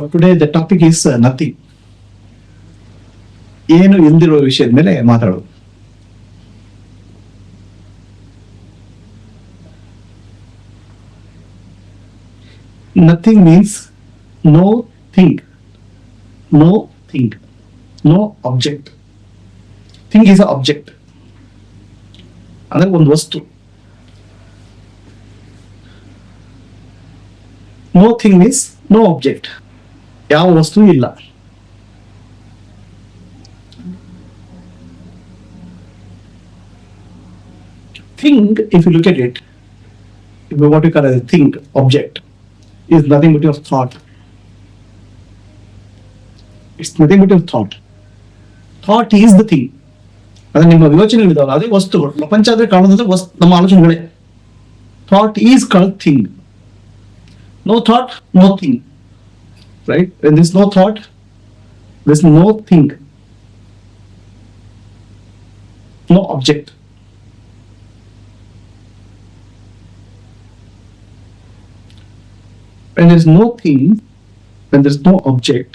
Today the topic is nothing. ಏನು ಇಲ್ದಿರೋ ವಿಷಯದ ಮೇಲೆ ಮಾತಾಡೋದು. Nothing means no thing, no thing, no object. Thing is an object. ಅಂದ್ರೆ ಒಂದು ವಸ್ತು. No thing means no object. ಯಾವ ವಸ್ತು ಇಲ್ಲ. Thing, if you look at it, what you call as a thing, object, is nothing but your thought. It's nothing but your thought. Thought is the thing. ಅದು ನಿಮ್ಮ ಯೋಚನೆಗಳಿದಾವಲ್ಲ ಅದೇ ವಸ್ತುಗಳು. ಪ್ರಪಂಚ ಆದ್ರೆ ಕಾಣೋದಂದ್ರೆ ನಮ್ಮ ಆಲೋಚನೆಗಳೇ. Thought is called thing. No thought, no thing. Right? When there's no thought, there's no thing. No object. When there's no thing, when there's no object,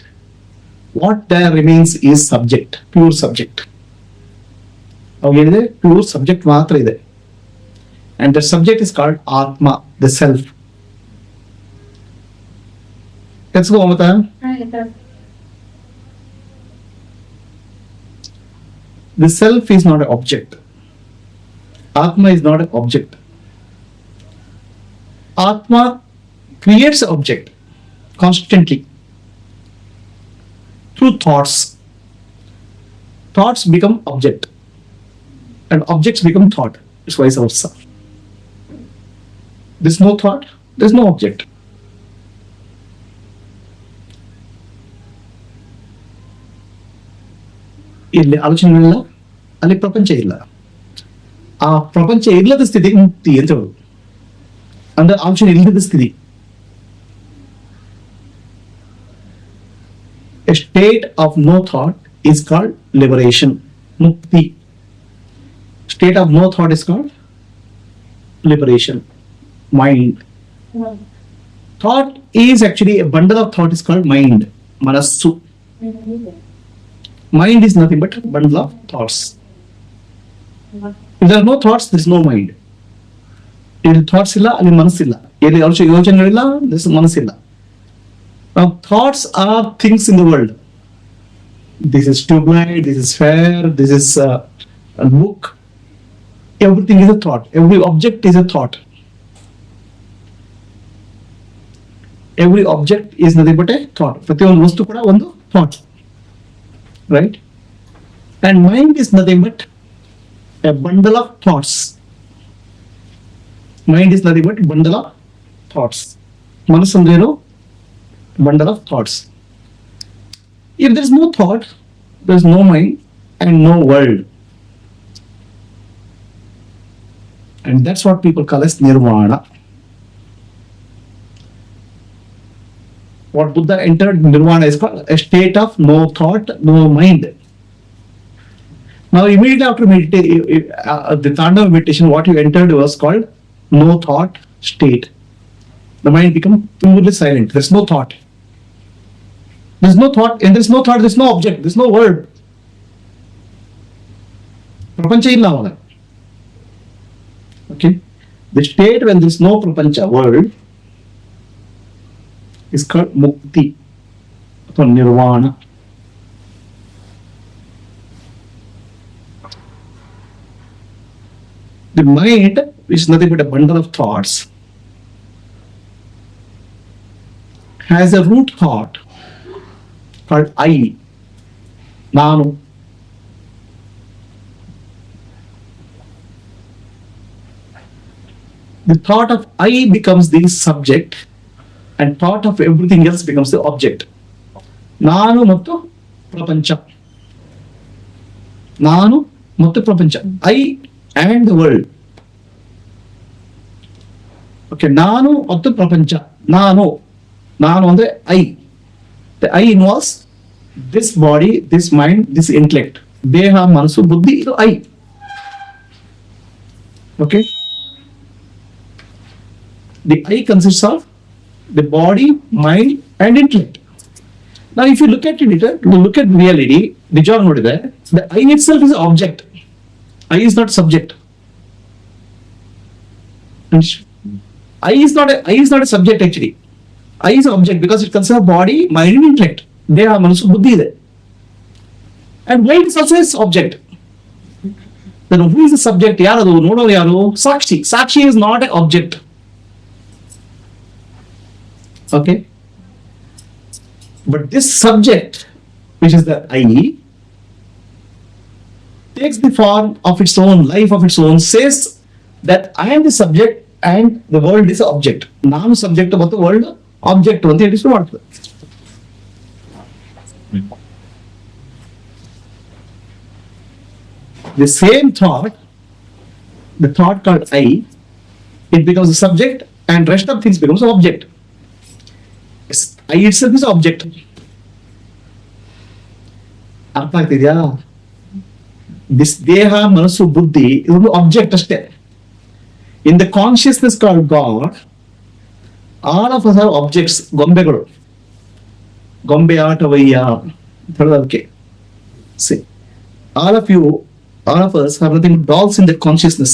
what there remains is subject, pure subject. Pure subject ಮಾತ್ರ ಇದೆ. And the subject is called Atma, the self. Let's go, Amata. The self is not an object. Atma is not an object. Atma creates an object constantly through thoughts. Thoughts become object and objects become thought. It's vice versa. There's no thought, there's no object. ಇಲ್ಲಿ ಆಲೋಚನೆ ಇಲ್ಲ, ಅಲ್ಲಿ ಪ್ರಪಂಚ ಇಲ್ಲ. ಆ ಪ್ರಪಂಚ ಇಲ್ಲದ ಸ್ಥಿತಿ ಮುಕ್ತಿ ಅಂತ ಹೇಳೋದು. ಅಂದ್ರೆ ಆಲೋಚನೆ ಇಲ್ಲದ ಸ್ಥಿತಿ. A state of no thought is called liberation, mukti. State of no thought is called liberation, mind. Thought is actually a bundle of thought is called mind, manassu. Mind is nothing but a bundle of thoughts. If there are no thoughts, there is no mind. If thoughts illa, ali manas illa. Eli ಯೋಚನೆಗಳಿಲ್ಲ, there is manas illa. Now thoughts are things in the world. This is tubelight, this is fair, this is a book. Everything is a thought. Every object is a thought. Every object is nothing but a thought. ಪ್ರತಿಯೊಂದು ವಸ್ತು ಕೂಡ ಒಂದು thought. Right? And mind is nothing but a bundle of thoughts. Mind is nothing but a bundle of thoughts. ಮನಸ್ಸು ಅಂದ್ರೆ ಏನು? Bundle of thoughts. If there is no thought, there is no mind and no world. And that's what people call as nirvana. What Buddha entered nirvana is called a state of no thought, no mind. Now immediately after the Tandava meditation, what you entered was called no thought state. The mind become purely silent. There's no thought. There's no thought, and there's no thought, there's no object, there's no word. Prapancha illa aವಾಗ. Okay? The state when there's no prapancha world is called mukti or nirvana. The mind, which is nothing but a bundle of thoughts, has a root thought called I, Nanu. The thought of I becomes the subject and thought of everything else becomes the object. Nanu mattu prapancha. Nanu mattu prapancha. I and the world. Okay, Nanu mattu prapancha. Nanu andre I. The I involves this body, this mind, this intellect. Deha, manasu, buddhi, idu I. Okay? The I consists of the body, mind, and intellect. Now, if you look at it, look at reality, Vichara nodide, the I itself is object. I is not subject. I is not a subject actually. I is object because it consists of body, mind, and intellect. They are manasu buddhi ide. And mind is also an object. Then who is the subject? Yaradu, nodo yaru? Sakshi. Sakshi is not an object. Okay? But this subject, which is the I, takes the form of its own, life of its own, says that I am the subject and the world is the object. Nanu subject about the world, object one thing it is what. The same thought, the thought called I, it becomes a subject and rest of things becomes an object. I itself is object. ಅರ್ಥ ಆಗ್ತಿದ್ಯಾ? This ದೇಹ ಮನಸ್ಸು ಬುದ್ಧಿ ಇದು object ಅಷ್ಟೇ. In the consciousness called God, all of us are objects, ಗೊಂಬೆಗಳು. ಗೊಂಬೆ ಆಟವಯ್ಯ ಅದಕ್ಕೆ. See, all of us have nothing but dolls in the consciousness.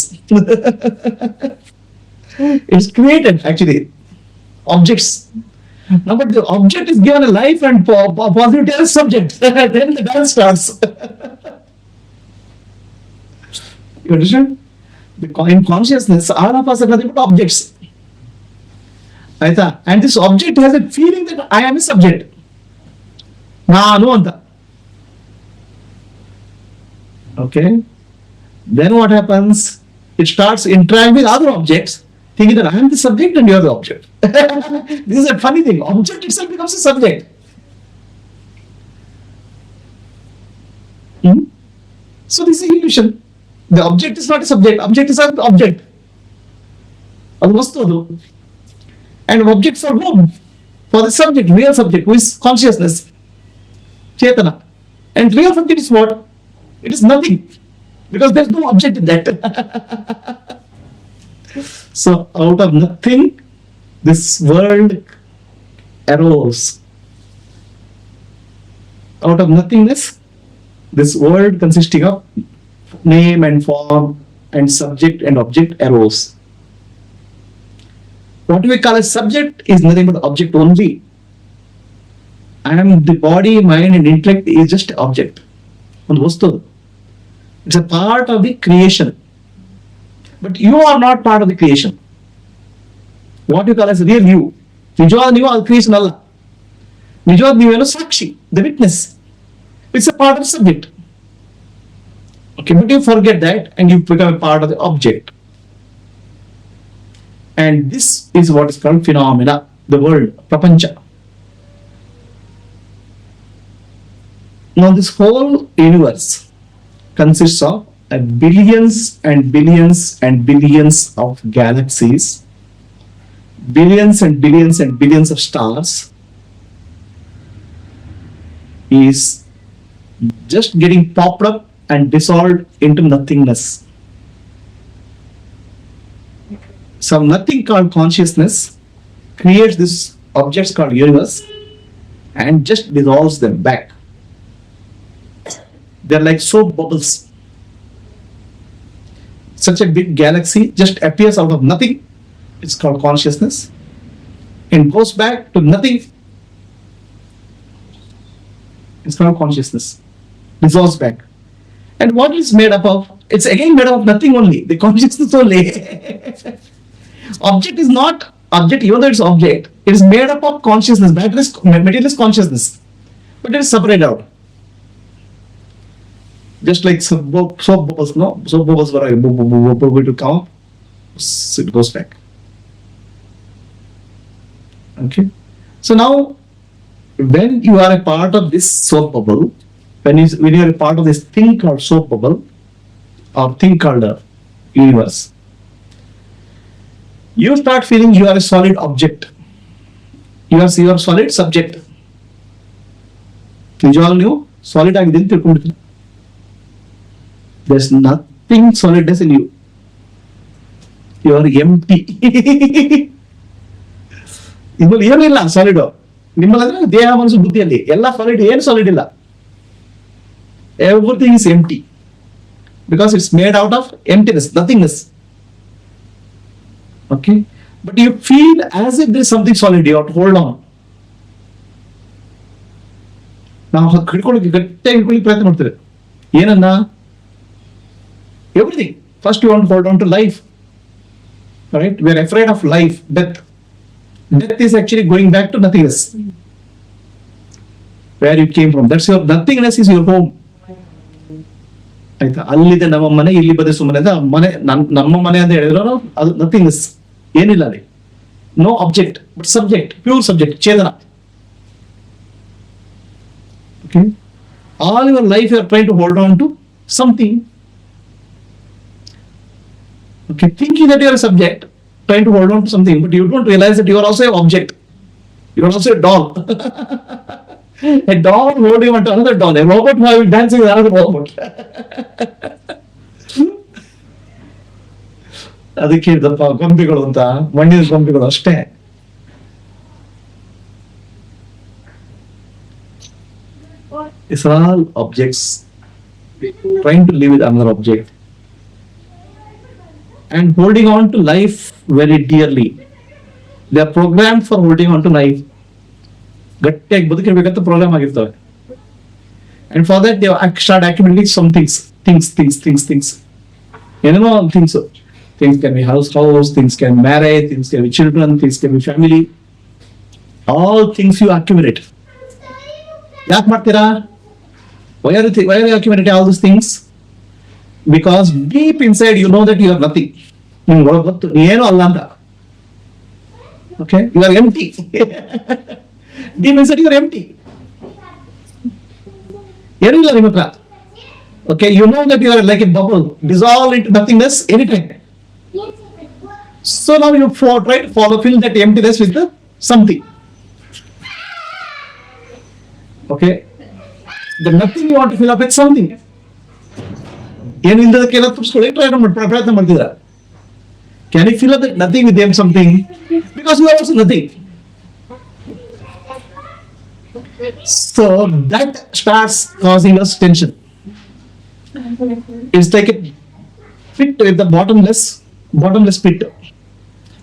It's created actually, objects. Now, but the object is given a life and positive tell subject. Then the dance starts. You understand? In consciousness, all of us are nothing but objects. And this object has a feeling that I am a subject. Nanu anta. Okay? Then what happens? It starts interacting with other objects, thinking that I am the subject and you are the object. This is a funny thing. Object itself becomes a subject. So this is illusion. The object is not a subject. Object is an object. And objects are whom? For the subject, real subject, who is consciousness, Chetana. And real subject is what? It is nothing. Because there is no object in that. So out of nothing, this world arose. Out of nothingness, this world consisting of name and form and subject and object arose. What we call as subject is nothing but object only. And the body, mind and intellect is just object. It's a part of the creation. But you are not part of the creation. What you call as real you. Nijavad you are creation Allah. Nijavad you are Sakshi, the witness. It's a part of the subject. Okay, but you forget that and you become a part of the object. And this is what is called phenomena, the world, prapancha. Now this whole universe consists of billions and billions and billions of galaxies, billions and billions and billions of stars, is just getting popped up and dissolved into nothingness. Some nothing called consciousness creates this objects called universe and just dissolves them back. They're like soap bubbles. Such a big galaxy just appears out of nothing. It's called consciousness and goes back to nothing. It's called consciousness. Dissolves back. And what is made up of? It's again made up of nothing only. The consciousness only. Object is not object, even though it's object. It is made up of consciousness, materialist consciousness. But it is separated out. Just like soap bubbles, no? Soap bubbles were going to come up, it goes back. Okay? So now, when you are a part of this soap bubble, when you are a part of this thing called soap bubble, or thing called universe, you start feeling you are a solid object. You are solid subject. ನಿಜವಾಗ್ಲೂ solid ಆಗಿದೆ ಅಂತ ತಿಳ್ಕೊಂಡಿರ್ತೀನಿ. There's nothing solidness in you. You are empty. ಇದ್ರಲ್ಲಿ ಏನಿಲ್ಲ solid. ನಿಮ್ಮಲ್ಲಿ ದೇಹ ಮನಸ್ಸು ಬುದ್ಧಿಯಲ್ಲಿ ಎಲ್ಲ ಸಾಲಿಡ್, ಏನು ಸಾಲಿಡ್ ಇಲ್ಲ. Everything is empty because it's made out of emptiness, nothingness. Okay, but you feel as if there is something solid. You have to hold on. ನಾವು ಹಿಡ್ಕೊಳ್ಳೋಕೆ ಗಟ್ಟಿಯಾಗಿ ಹಿಡ್ಕೊಳ್ಳಿ ಪ್ರಯತ್ನ ಮಾಡ್ತೇವೆ. ಏನನ್ನ? Everything. First you want to hold on to life. Right? We are afraid of life, death. Death is actually going back to nothingness. Where you came from. That's your nothingness is your home. ಆಯ್ತಾ? ಅಲ್ಲಿದೆ ನಮ್ಮ ಮನೆ, ಇಲ್ಲಿ ಬದೇ ಸುಮ್ಮನೆ ಮನೆ, ನಮ್ಮ ಮನೆ ಅಂತ ಹೇಳಿದ್ರು ಅದು ನಥಿಂಗ್ನೆಸ್, ಏನಿಲ್ಲ ಅಲ್ಲಿ. No object but subject, pure subject, ಚೇತನ. Okay, all your life you are trying to hold on to something. Okay, thinking that you are a subject, trying to hold on to something, but you don't realize that you are also an object. You are also a doll. A doll holding on to another doll. A robot who is dancing with another robot. ಅದಕ್ಕೆ ಹೇಳಿದಪ್ಪ ಗೊಂಬೆಗಳು ಅಂತ, ಮಣ್ಣಿನ ಗೊಂಬೆಗಳು ಅಷ್ಟೇ. It's all objects trying to live with another object and holding on to life very dearly. They are programmed for holding on to life. ಗಟ್ಟಿಯಾಗಿ ಬದುಕಿರ್ಬೇಕಂತ program ಆಗಿರ್ತವೆ. And for that they start accumulating some things. ಏನೇನೋ things. Things can be house, things can be marriage, things can be children, things can be family. All things you accumulate. ಯಾಕೆ ಮಾಡ್ತೀರಾ? Why are you accumulating all these things? Because deep inside you know that you are nothing. ನಿಮ್ಗೆ ಒಳಗೆ ಗೊತ್ತು ನೀನು ಅಲ್ಲ ಅಂತ. Okay, you are empty. Deep inside you are empty. ಏನೂ ಇಲ್ಲ ನಿಮ್ಮ ಹತ್ರ. Okay, you know that you are like a bubble, dissolved into nothingness anytime. So now you try to fill that emptiness with something. Okay, the nothing you want to fill up with something. ಏನು ಇಲ್ಲದಕ್ಕೆಲ್ಲ ತುಂಬಿಸ್ಕೊಳ್ಳಿ ಪ್ರಯತ್ನ ಮಾಡ್ತಿದ್ದೀರಾ. Can you fill up that nothing with them something? Because you are also nothing. So that starts causing us tension. It's like a pit with the bottomless pit.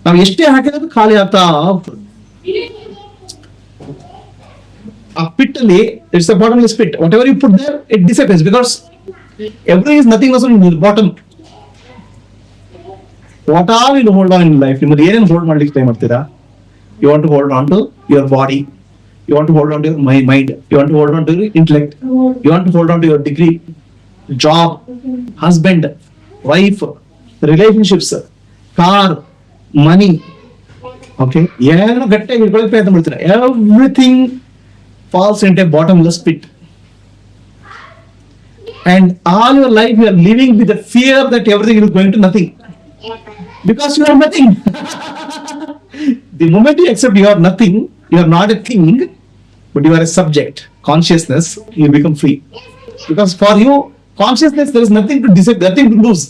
ನಾವು ಎಷ್ಟೇ ಹಾಕಿದ್ರೆ ಖಾಲಿ ಆಗ್ತಾ ಹೋಗ್ತದೆ. ಆ pit ಅಲ್ಲಿ it's a bottomless pit. Whatever you put there, it disappears because everything is nothing also in the bottom. What are you hold on in life? ನಿಮ್ಮದು ಏನೇನು ಹೋಲ್ಡ್ ಮಾಡ್ಲಿಕ್ಕೆ ಟ್ರೈ ಮಾಡ್ತೀರಾ? You want to hold on to your body. You want to hold on to your mind. You want to hold on to your intellect. You want to hold on to your degree, job, husband, wife, relationships, car, money. Okay, ಏನು ಗಟ್ಟಿಯಾಗಿ ಹಿಡ್ಕೊಳ್ಳೋಕೆ ಪ್ರಯತ್ನ ಮಾಡ್ತೀರಾ. Everything falls into a bottomless pit. And all your life you are living with the fear that everything is going to nothing. Because you are nothing. The moment you accept you are nothing, you are not a thing, but you are a subject, consciousness, you become free. Because for you, consciousness, there is nothing to decide, nothing to lose.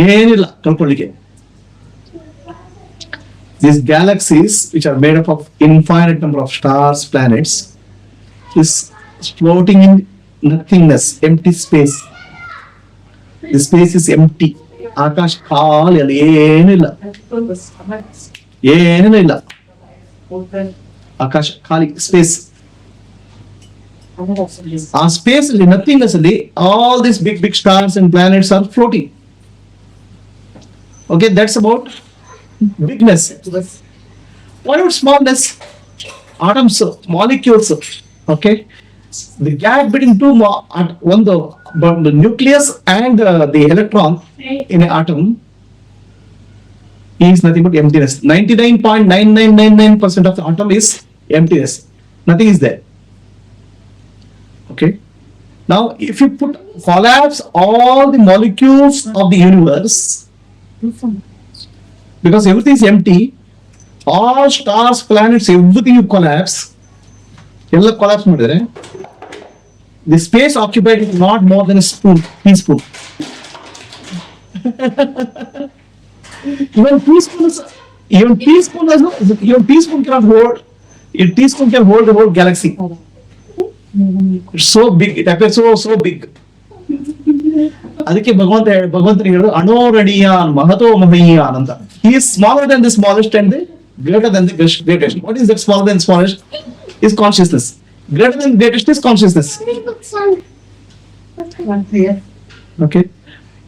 ಏನಿಲ್ಲ ಕಳ್ಕೊಳ್ಳಿಕ್ಕೆ. These galaxies, which are made up of infinite number of stars, planets, is floating in nothingness, empty space. The space is empty. ಆಕಾಶ ಖಾಲಿ, ಅಲ್ಲಿ ಏನಿಲ್ಲ, ಏನೇನೂ ಇಲ್ಲ. ಆಕಾಶ ಖಾಲಿ, space. ಆ space ಅಲ್ಲಿ nothingness ಅಲ್ಲಿ all these big stars and planets are floating. Okay, that's about bigness. What about smallness? Atoms, molecules. Okay, the gap between the nucleus and the electron in an atom is nothing but emptiness. 99.9999% of the atom is emptiness. Nothing is there. Okay. Now, if you collapse all the molecules of the universe, because everything is empty, all stars, planets, everything you collapse, the space occupied is not more than a teaspoon. Even teaspoon cannot hold It teaspoon can hold the whole galaxy. It's so big. It appears so big. ಅದಕ್ಕೆ ಭಗವಂತನಿಗೆ ಹೇಳೋದು ಅಣೋರಣೀಯಾನ್ ಮಹತೋ ಮಹೀಯಾನ್ ಅಂತ. He is smaller than the smallest and the greater than the greatest. What is that smaller than smallest? Is consciousness. Greater than greatest is consciousness. Okay.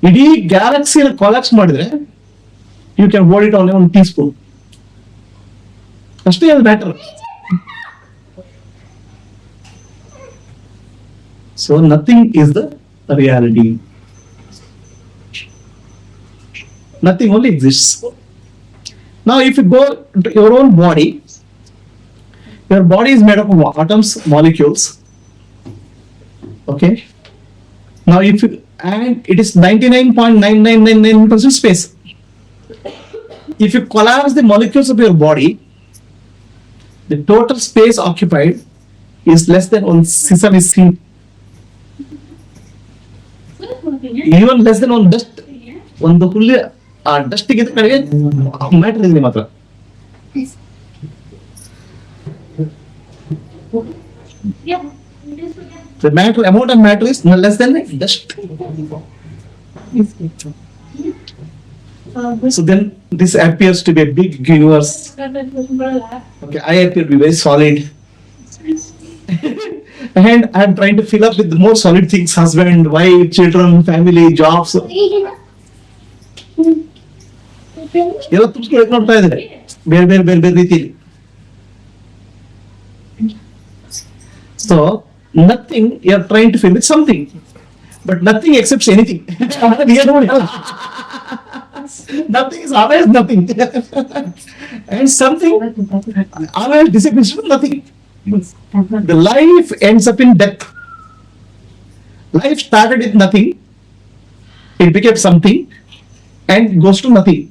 ಇಡೀ ಗ್ಯಾಲಕ್ಸಿನ collapse ಮಾಡಿದ್ರೆ you can hold it on one tea spoon. ಅಷ್ಟೇ ಅದು matter. So nothing is the reality. Nothing only exists. Now if you go to your own body, your body is made up of atoms, molecules. Okay. Now if you, and it is 99.9999% space. If you collapse the molecules of your body, the total space occupied is less than one sesame seed. Even less than one dust. ಒಂದು ಹುಲ್ಲು ಆ ಡಸ್ಟಿಗೆ ಕಡೆಗೆ matter ಇದೆ ಮಾತ್ರ. The matter, amount of matter is less than dust. So then this appears to be a big universe. Okay, I appear to be very solid. And I am trying to fill up with more solid things: husband, wife, children, family, jobs. ಎಲ್ಲ ತುಂಬಿಸ್ಕೊಳಕ್ ನೋಡ್ತಾ ಇದ್ದಾರೆ ಬೇರೆ ಬೇರೆ ಬೇರೆ ಬೇರೆ ರೀತಿಯಲ್ಲಿ. So nothing, you are trying to fill with something, but nothing accepts anything. Nothing is always nothing. And something always disappears to nothing. The life ends up in death. Life started with nothing, it became something and goes to nothing.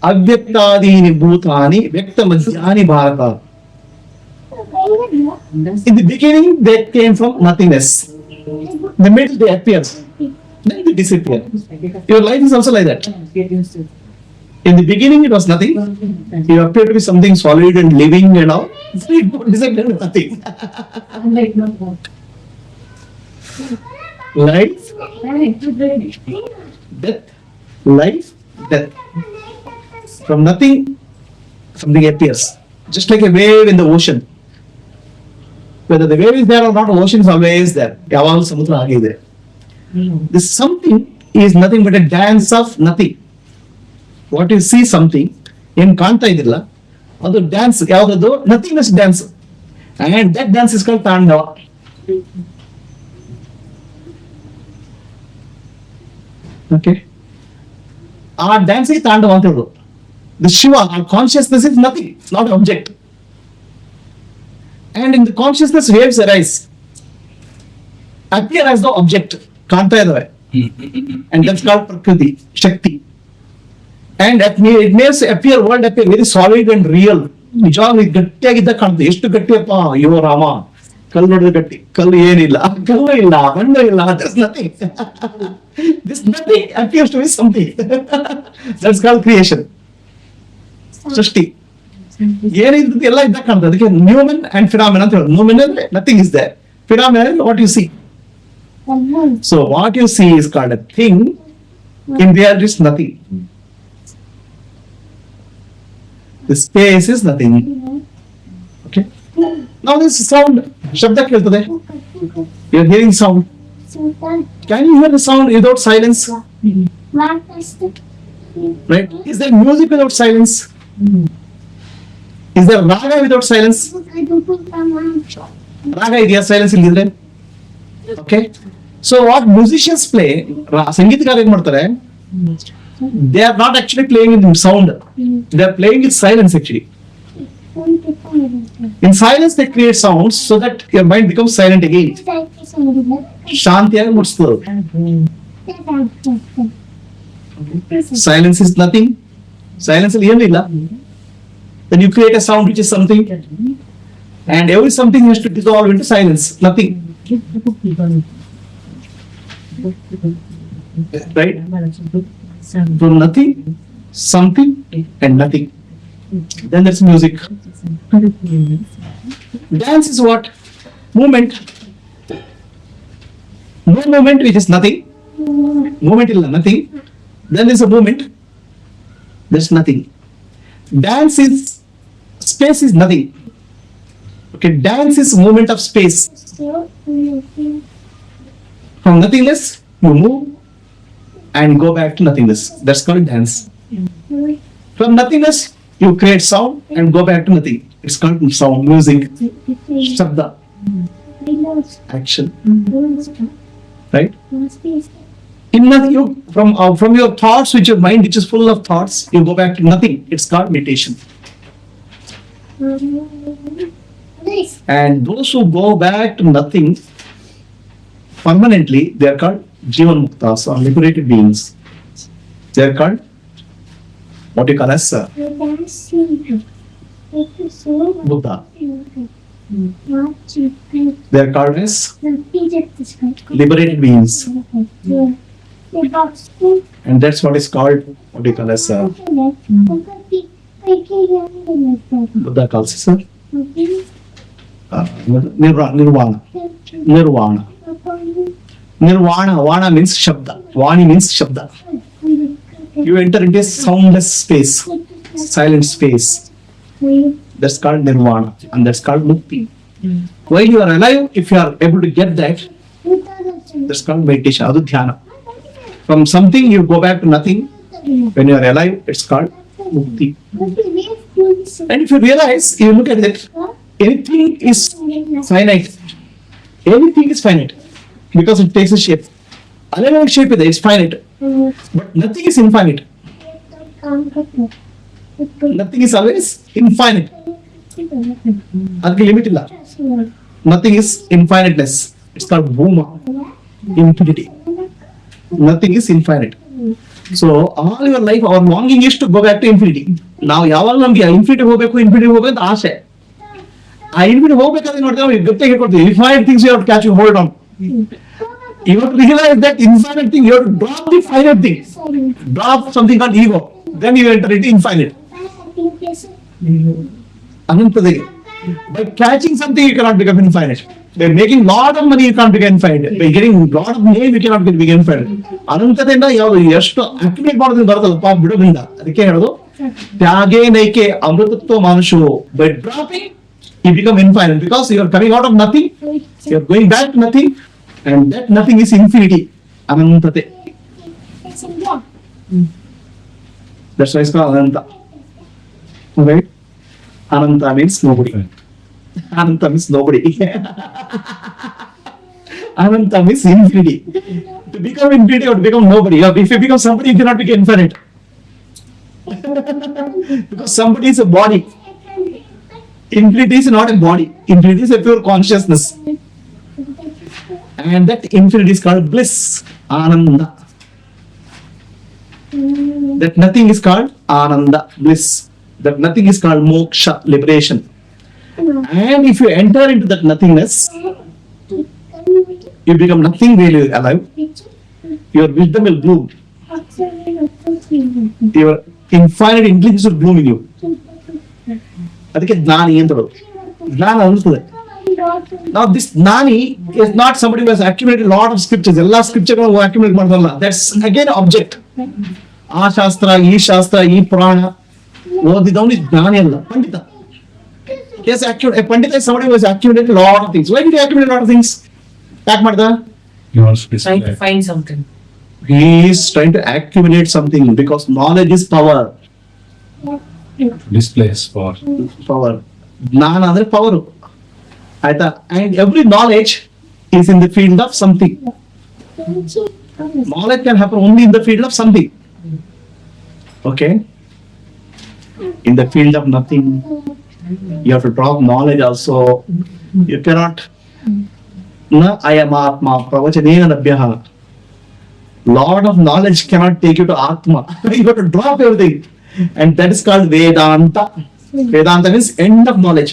Avyaktadini bhutani vyaktamadhyani bharata. In the beginning they came from nothingness. In the middle they appear, then they disappear. Your life is also like that. In the beginning it was nothing. You appear to be something solid and living and all. It disappeared to nothing. Life, death, life, death. From nothing, something appears. Just like a wave in the ocean. Whether the wave is there or not, the ocean is always there. Yaval samudra aage ide. This something is nothing but a dance of nothing. What you see something, ಏನು ಕಾಣ್ತಾ ಇದಿಲ್ಲ, ಅದು dance. ಯಾವ್ದದು? Nothingness dance. And that dance is called Tandava. Okay. ಆ ಡ್ಯಾನ್ಸ್ಗೆ ತಾಂಡವ ಅಂತ ಹೇಳೋದು. The Shiva, our consciousness is nothing, it's not an object. And in the consciousness waves arise, appear as the object, ಕಾಣ್ತಾ ಇದಾವೆ. And that's called Prakriti, Shakti. And it makes appear, world appear very solid and real. ನಿಜವಾಗ್ಲೂ ಗಟ್ಟಿಯಾಗಿದ್ದ ಕಾಣುತ್ತೆ. ಎಷ್ಟು ಗಟ್ಟಿಯಪ್ಪ, ಅಯ್ಯೋ ರಾಮ, ಕಲ್ಲು ನೋಡಿದ್ರೆ ಗಟ್ಟಿ. ಕಲ್ಲು ಏನಿಲ್ಲ, ಕಲ್ಲು ಇಲ್ಲ, ಮಣ್ಣು ಇಲ್ಲ, there's nothing. This nothing appears to be something. That's called creation. ಸೃಷ್ಟಿ ಏನಿದ್ದು ಎಲ್ಲ ಇದ್ದ ಕಾಣ್ತದೆ. ಅದಕ್ಕೆ ನ್ಯೂಮನ್ ಅಂಡ್ ಫಿನಾಮಿನಾ ಅಂತ ಹೇಳೋದು. ನ್ಯೂಮನ್ ಅಂದ್ರೆ ನಥಿಂಗ್ ಇಸ್ ದೇರ್, ಫಿನಾಮಿನಾ ಅಂದ್ರೆ what U C. So what U C is called a thing, in reality is nothing. The space is nothing. Okay. Now this sound, shabda keltade. You are hearing sound. Can you hear the sound without silence? Right? Is there music without silence? Is there raga without silence? Raga idea, silence illidre. Okay. So what musicians play, ಸಂಗೀತಗಾರರು ಏನು ಮಾಡ್ತಾರೆ? They are not actually playing in sound. They are playing with silence actually. In silence they create sounds so that your mind becomes silent again. Shantiyaga mudstadu. Silence is nothing. Silence is ಏನilla. Then you create a sound which is something, and every something has to dissolve into silence. Nothing. Right? From nothing something and nothing. Then there's music. Dance is what? Movement. No movement, which is nothing. Movement is nothing. Then there's a movement. There's nothing. Dance is space is nothing. Okay, dance is movement of space. From nothingness, you move and go back to nothingness. That's called dance. From nothingness, you create sound and go back to nothing. It's called sound, music, shabda, action. Right? In nothing, you from your thoughts, which your mind, which is full of thoughts, you go back to nothing. It's called meditation. And those who go back to nothing permanently, they are called Jivan Muktas, or liberated beings. They are called what you call as Buddha. They are called as liberated beings. And that's what is called, what you call as Buddha calls it, sir. Nirvana. Vana means Shabda. Vani means Shabda. You enter into a soundless space, silent space. That's called Nirvana, and that's called Mukti. While you are alive, if you are able to get that, that's called meditation, adu dhyana. From something you go back to nothing. When you are alive, it's called Mukti. And if you realize, you look at it, anything is finite. Anything is finite because it takes a shape. Alive shape is finite, but nothing is infinite. Nothing is always infinite. Adki limit illa. Nothing is infiniteness. It's called Bhuma, infinity. Nothing is infinite. So all your life, our longing is to go back to infinity. Now, yaval namge infinity hobeku anta aashe. I infinity hobekadre nodidre gotte ಹೇಳ್ಕೊಡ್ತೀವಿ. Infinite things you have to catch and hold on. You have to realize that infinite thing, you have to drop the finite thing. Drop something called ego. Then you enter into infinite. Anantadagi. By catching something, you cannot become infinite. By making lot of money, you can't become infinite. By getting lot of name, you cannot become infinite. Anantadinda ಯಾವುದು ಎಷ್ಟು accumulate ಮಾಡೋದ್ರಿಂದ ಬರುತ್ತಲ್ಲ ಪಾಪ ಬಿಡೋದ್ರಿಂದ. ಅದಕ್ಕೆ ಹೇಳೋದು ತ್ಯಾಗೇ ನೈಕೆ ಅಮೃತತ್ವ ಮಾನುಷೋ. By dropping, you become infinite because you are coming out of nothing, you are going back to nothing, and that nothing is infinity. Anantate. That's why it's called Ananta. Right? Ananta means nobody. Ananta means nobody. Ananta means infinity. To become infinity or to become nobody. If you become somebody, you cannot become infinite. Because somebody is a body. Infinity is not a body. Infinity is a pure consciousness. And that infinity is called bliss, Ananda. That nothing is called Ananda, bliss. That nothing is called moksha, liberation. And if you enter into that nothingness, you become nothing really alive. Your wisdom will bloom. Your infinite intelligence will bloom in you. ಅದಕ್ಕೆ ಜ್ಞಾನಿ ಅಂತ ಹೇಳೋದು. ಜ್ಞಾನ ಅನಿಸ್ತದೆ. Now this Nani is not somebody who has accumulated a lot of scriptures. Ella scripture accumulate ಮಾಡಲ್ಲ. That's again object. ಆ ಶಾಸ್ತ್ರ, ಈ ಶಾಸ್ತ್ರ, ಈ ಪುರಾಣ ಓದಿದವನು ಜ್ಞಾನಿ ಅಲ್ಲ, ಪಂಡಿತ. Yes, a pandita is somebody who has accumulated a lot of things. Why did he accumulate a lot of things? ಯಾಕೆ ಮಾಡ್ದ? He wants to Trying to find something. He is trying to accumulate something because knowledge is power. displays for Power. ಜ್ಞಾನ ಅಂದ್ರೆ power. ಆಯ್ತಾ? And every knowledge is in the field of something. Knowledge can happen only in the field of something. Okay? In the field of nothing, you have to drop knowledge also. You cannot. Na ayam Atma pravachanena labhyaha. Lot of knowledge cannot take you to Atma. You have to drop everything. And that is called Vedanta. Vedanta means end of knowledge.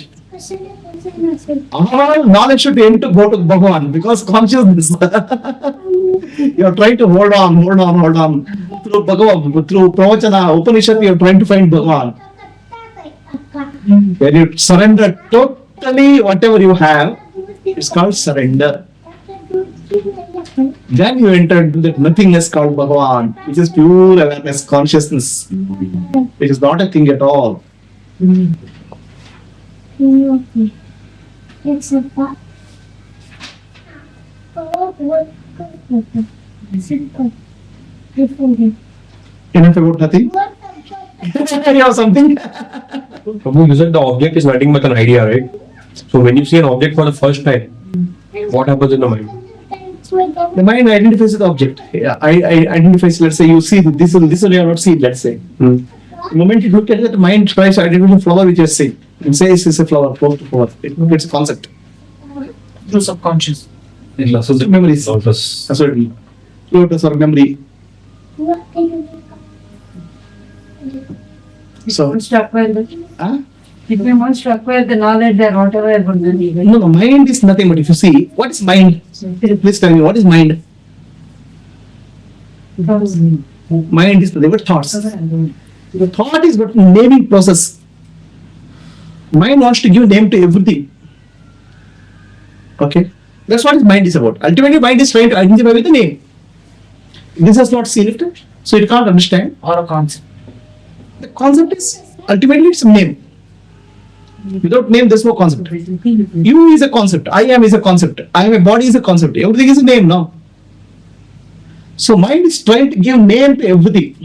All knowledge should end to go to Bhagavan because consciousness. You are trying to hold on through Bhagavan, through Pravachana, Upanishad, you are trying to find Bhagavan. When you surrender totally whatever you have, it's called surrender. Then you enter into that nothingness called Bhagavan, which is pure awareness, consciousness, which is not a thing at all. Enough about nothing? You have something? Prabhu, you said the object is nothing but an idea, right? So when you see an object for the first time, what happens in the mind? The mind identifies with the object. Yeah, I identifies, let's say you see this one you have not seen, let's say. The moment you look at it, the mind tries to identify the flower which you have seen. And says it's a flower, close to flower. It's a concept. Through subconscious. Memories. Absolutely. Lotus or memory. So, Struck by the, huh? if we want struck by the knowledge that whatever I would do, No, mind is nothing but if you see, what is mind? Please tell me, what is mind? Mind is nothing but thoughts. The thought is but naming process. Mind wants to give name to everything. Okay? That's what mind is about. Ultimately, mind is trying to identify with the name. This has not seen it, so it can't understand. Or a concept. The concept is, ultimately it's a name. Without name, there's no concept. You is a concept. I am is a concept. I am a body is a concept. Everything is a name now. So mind is trying to give name to everything.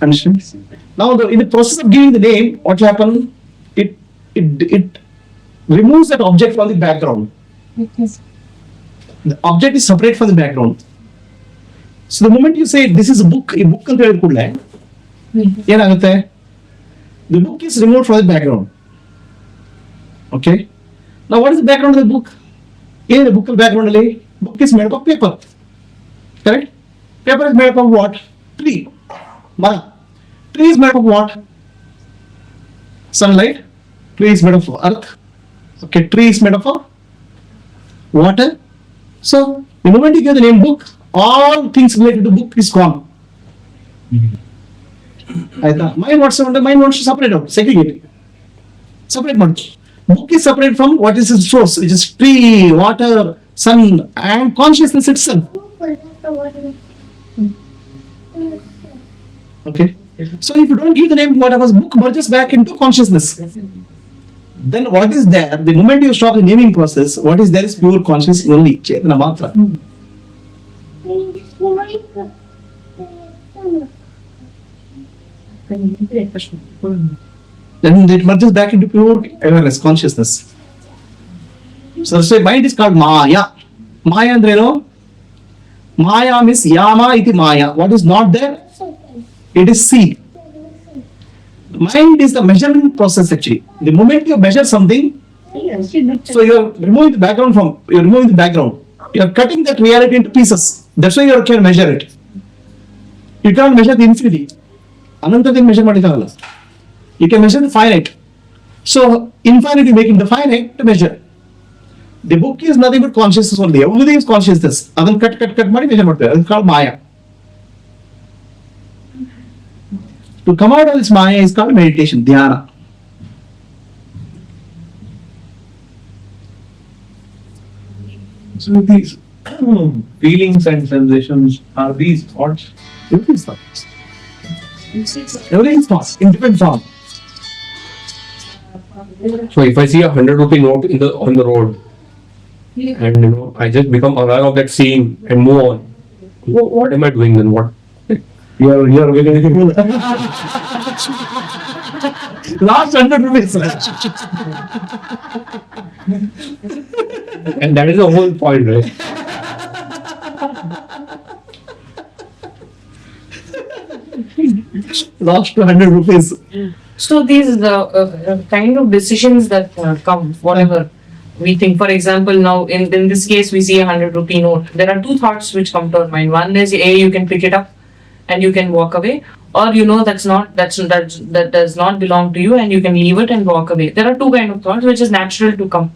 Understand? Now, in the process of giving the name, what will happen? It removes that object from the background. The object is separate from the background. So the moment you say this is a book ಅಂತ ಹೇಳಿದ ಕೂಡಲೇ ಏನಾಗುತ್ತೆ? The book is removed from the background. Okay? Now what is the background of the book? In the book background ಅಲ್ಲಿ book is made up of paper. Correct? Paper is made up of what? Tree. Mara. Tree is made up of what? Sunlight. Tree is made of earth. Okay, tree is made of water. So the moment you give the name book, all things related to book is gone. Mind wants to separate out, segregate. Separate one. Book is separate from what is its source, which is tree, water, sun, and consciousness itself. Okay. So if you don't give the name whatever, book merges back into consciousness. Then what is there? The moment you stop the naming process, what is there is pure consciousness only. Chetana matra. Then it merges back into pure awareness, consciousness. So that's why mind is called Maya. Maya andreno? Maya means Yama iti Maya. What is not there? It is seed. Mind is the measurement process actually. The moment you measure something, so you are removing the background. You are cutting that reality into pieces. That's why you can measure it. You can't measure the infinity. Ananta thing measure madikagala. You can measure the finite. So infinity making the finite to measure. The book is nothing but consciousness only. Everything is consciousness. Adan cut ಮಾಡಿ measure ಮಾಡ್ತಾರೆ. It's called Maya. To come out of this Maya is called meditation, dhyana. So these feelings and sensations, are these thoughts? Everything is thoughts. Everything is thoughts in different form. So if I see a 100 rupee note on the road, and I just become aware of that seeing and move on, what am I doing then? What? You are very last 100 rupees. And that is the whole point, right? Last 100 rupees. So these are the kind of decisions that come, whatever we think. For example, now in this case, we see a 100 rupee note. There are two thoughts which come to our mind. One is you can pick it up and you can walk away, or that does not belong to you and you can leave it and walk away. There are two kind of thoughts which is natural to come.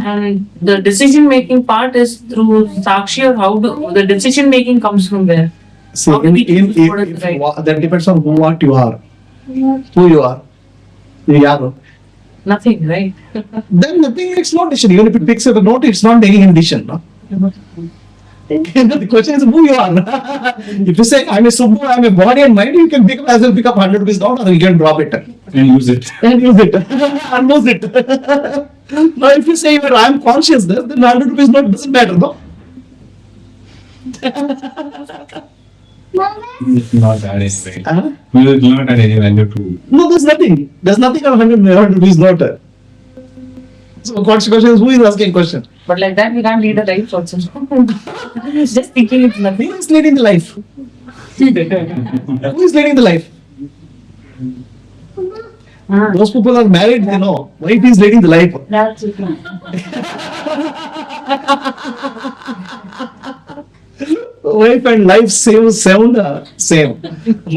And the decision making part is through sakshi, or the decision making comes from where? See, How do we choose what is right? that depends on what you are, who you are. You are. Nothing, right? Then nothing makes no decision. Even if it picks up a note, it's not taking a decision. No? The question is who you are. If you say I'm a Subbu, I'm a body and mind, you can pick up as well pick up 100 rupees down or you can drop it. And use it. And use it. And lose it. Now if you say I'm conscious, then 100 rupees note doesn't matter, no? It's not that anyway. Huh? We will not add any value to. No, there's nothing. There's nothing on 100 rupees note. So question is who is asking question? But like that, we can't lead a life also. Just thinking it's Who nothing. is leading the life? Who is leading the life? Those people are married, they know. Wife is leading the life. That's it. Wife and life sound same.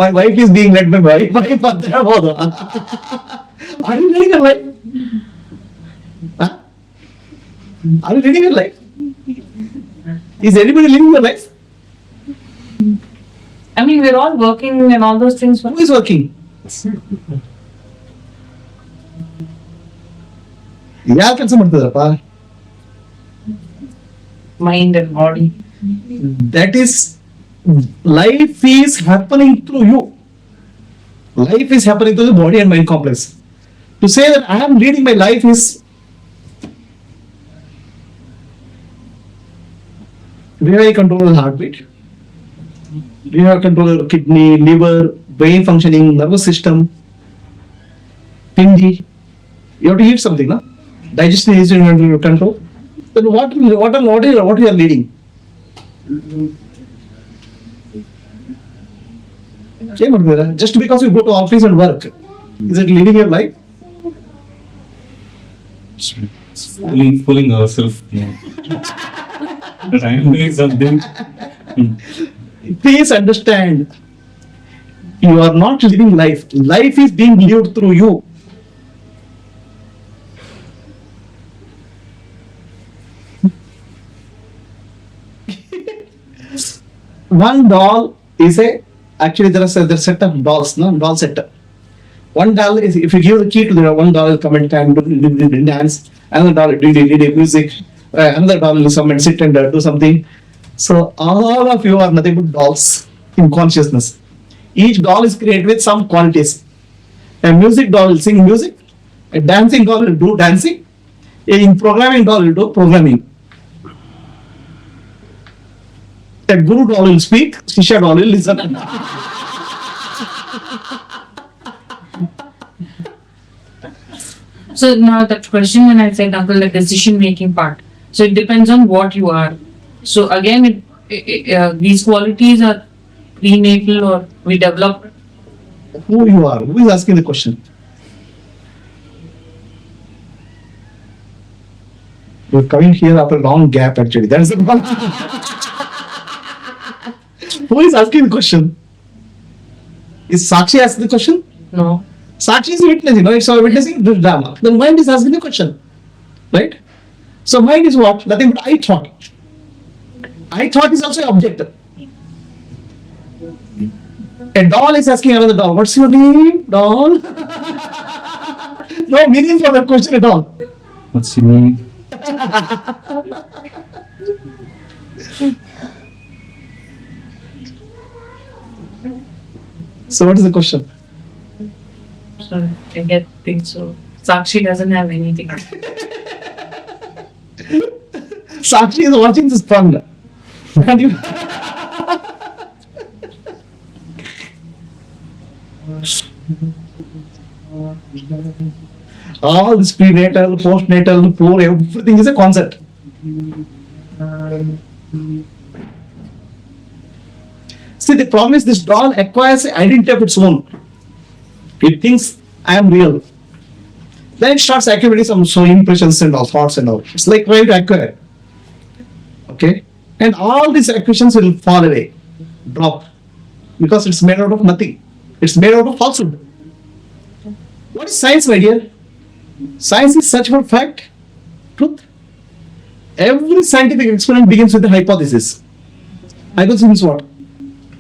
My wife is being led by my wife. Are you leading a life? Huh? Are you leading a life? Is anybody living your life? I mean, we're all working and all those things. Who is working? ಯಾರು ಕೆಲಸ ಮಾಡ್ತಿದಾರಪ್ಪ? Mind and body. That is, life is happening through you. Life is happening through the body and mind complex. To say that I am leading my life is, we have control of the heartbeat. We have control of kidney, liver, brain functioning, nervous system, pindi. You have to eat something, no? Digestion is under your control. Then what you are leading? Just because you go to office and work, is it leading your life? Fooling ourselves. That I am doing something. Please understand, you are not living life. Life is being lived through you. One doll is actually there's a set of dolls, no doll set. One doll is, if you give the key to the one doll will come and dance, another doll will do music, another doll will come and sit and do something. So all of you are nothing but dolls in consciousness. Each doll is created with some qualities. A music doll will sing music, a dancing doll will do dancing, a programming doll will do programming. A guru doll will speak, Shisha doll will listen. So now that question when I said, Uncle, the decision making part. So it depends on what you are. So again, these qualities are prenatal or we develop. Who you are? Who is asking the question? You're coming here after a long gap actually. That's the one. Who is asking the question? Is Sakshi asking the question? No. Sakshi is witnessing, no? It's all witnessing the drama. The mind is asking the question. Right? So mind is what? Nothing but I thought. I thought is also an object. A doll is asking another doll, what's your name, doll? No meaning for that question at all. What's your name? So what is the question? So I get things. So Sakshi doesn't have anything. Sakshi is watching this fun. And you all this prenatal, postnatal, poor, everything is a concept. See, the problem is this doll acquires an identity of its own. It thinks I am real. Then it starts accumulating some impressions and all thoughts and all. It's like trying to acquire. Okay? And all these acquisitions will fall away, drop. Because it's made out of nothing. It's made out of falsehood. What is science, my dear? Science is search for fact, truth. Every scientific experiment begins with a hypothesis. Hypothesis means what?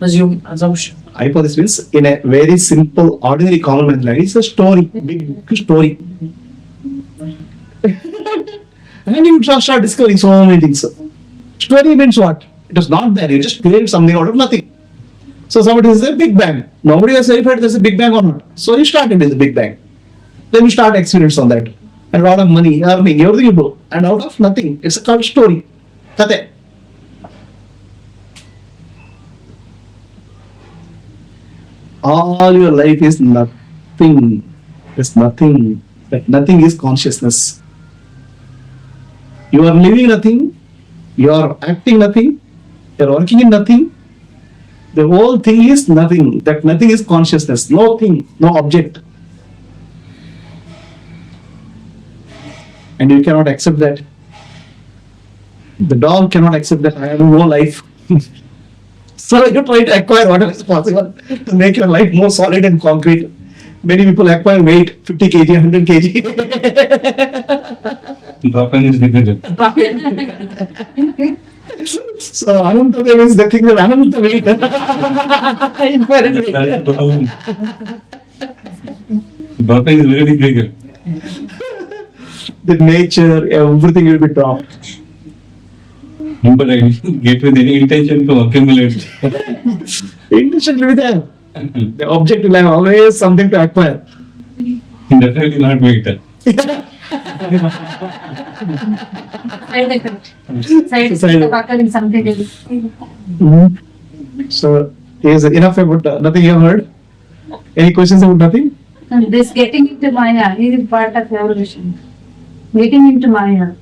assumption. Hypothesis means in a very simple, ordinary, common man language, it's a story, big story. And you start discovering so many things. Story means what? It was not there. You just created something out of nothing. So somebody says a Big Bang. Nobody has verified there's a Big Bang or not. So you started with the Big Bang. Then you start experience on that. And a lot of money, earning, everything you do. And out of nothing, it's a called story. Kate. All your life is nothing. It's nothing. That nothing is consciousness. You are living nothing. You are acting nothing. You are working in nothing. The whole thing is nothing. That nothing is consciousness. No thing, no object. And you cannot accept that. The dog cannot accept that I have no life. So you try to acquire whatever is possible to make your life more solid and concrete. Many people acquire weight, 50 kg, 100 kg. Dropping is difficult. So Ananta means the thing that Ananta weight. Dropping is very difficult. The nature, everything will be dropped. But I get with any intention to accumulate. Intention will be there. The object will have always something to acquire. Definitely not weight. Side effect. Side Side effect of occurring something else. So, is enough about nothing you have heard? Any questions about nothing? And this getting into Maya is part of evolution. Getting into Maya.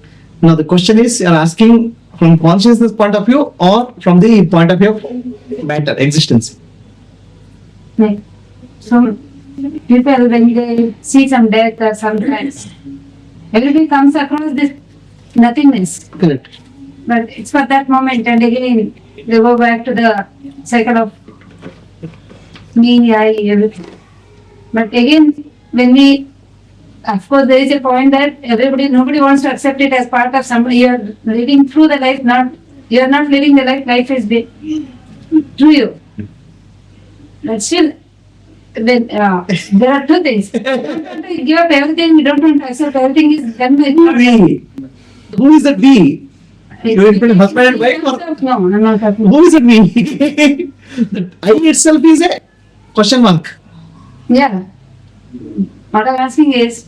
Now the question is, you are asking from consciousness point of view or from the point of view of matter, existence? Like, so people when they see some death or some trance, everybody comes across this nothingness. Correct. But it's for that moment, and again they go back to the cycle of me, I, everything. But again, when we, of course, there is a point that nobody wants to accept it as part of some. You are living through the life, you are not living the life. Life is through you. But still, then there are two things. We don't want to give up everything. We don't want to accept everything is done by We. Who is that we? You include husband and wife or? No, I'm not talking. Who is it we? The I itself is a question mark. Yeah. What I'm asking is,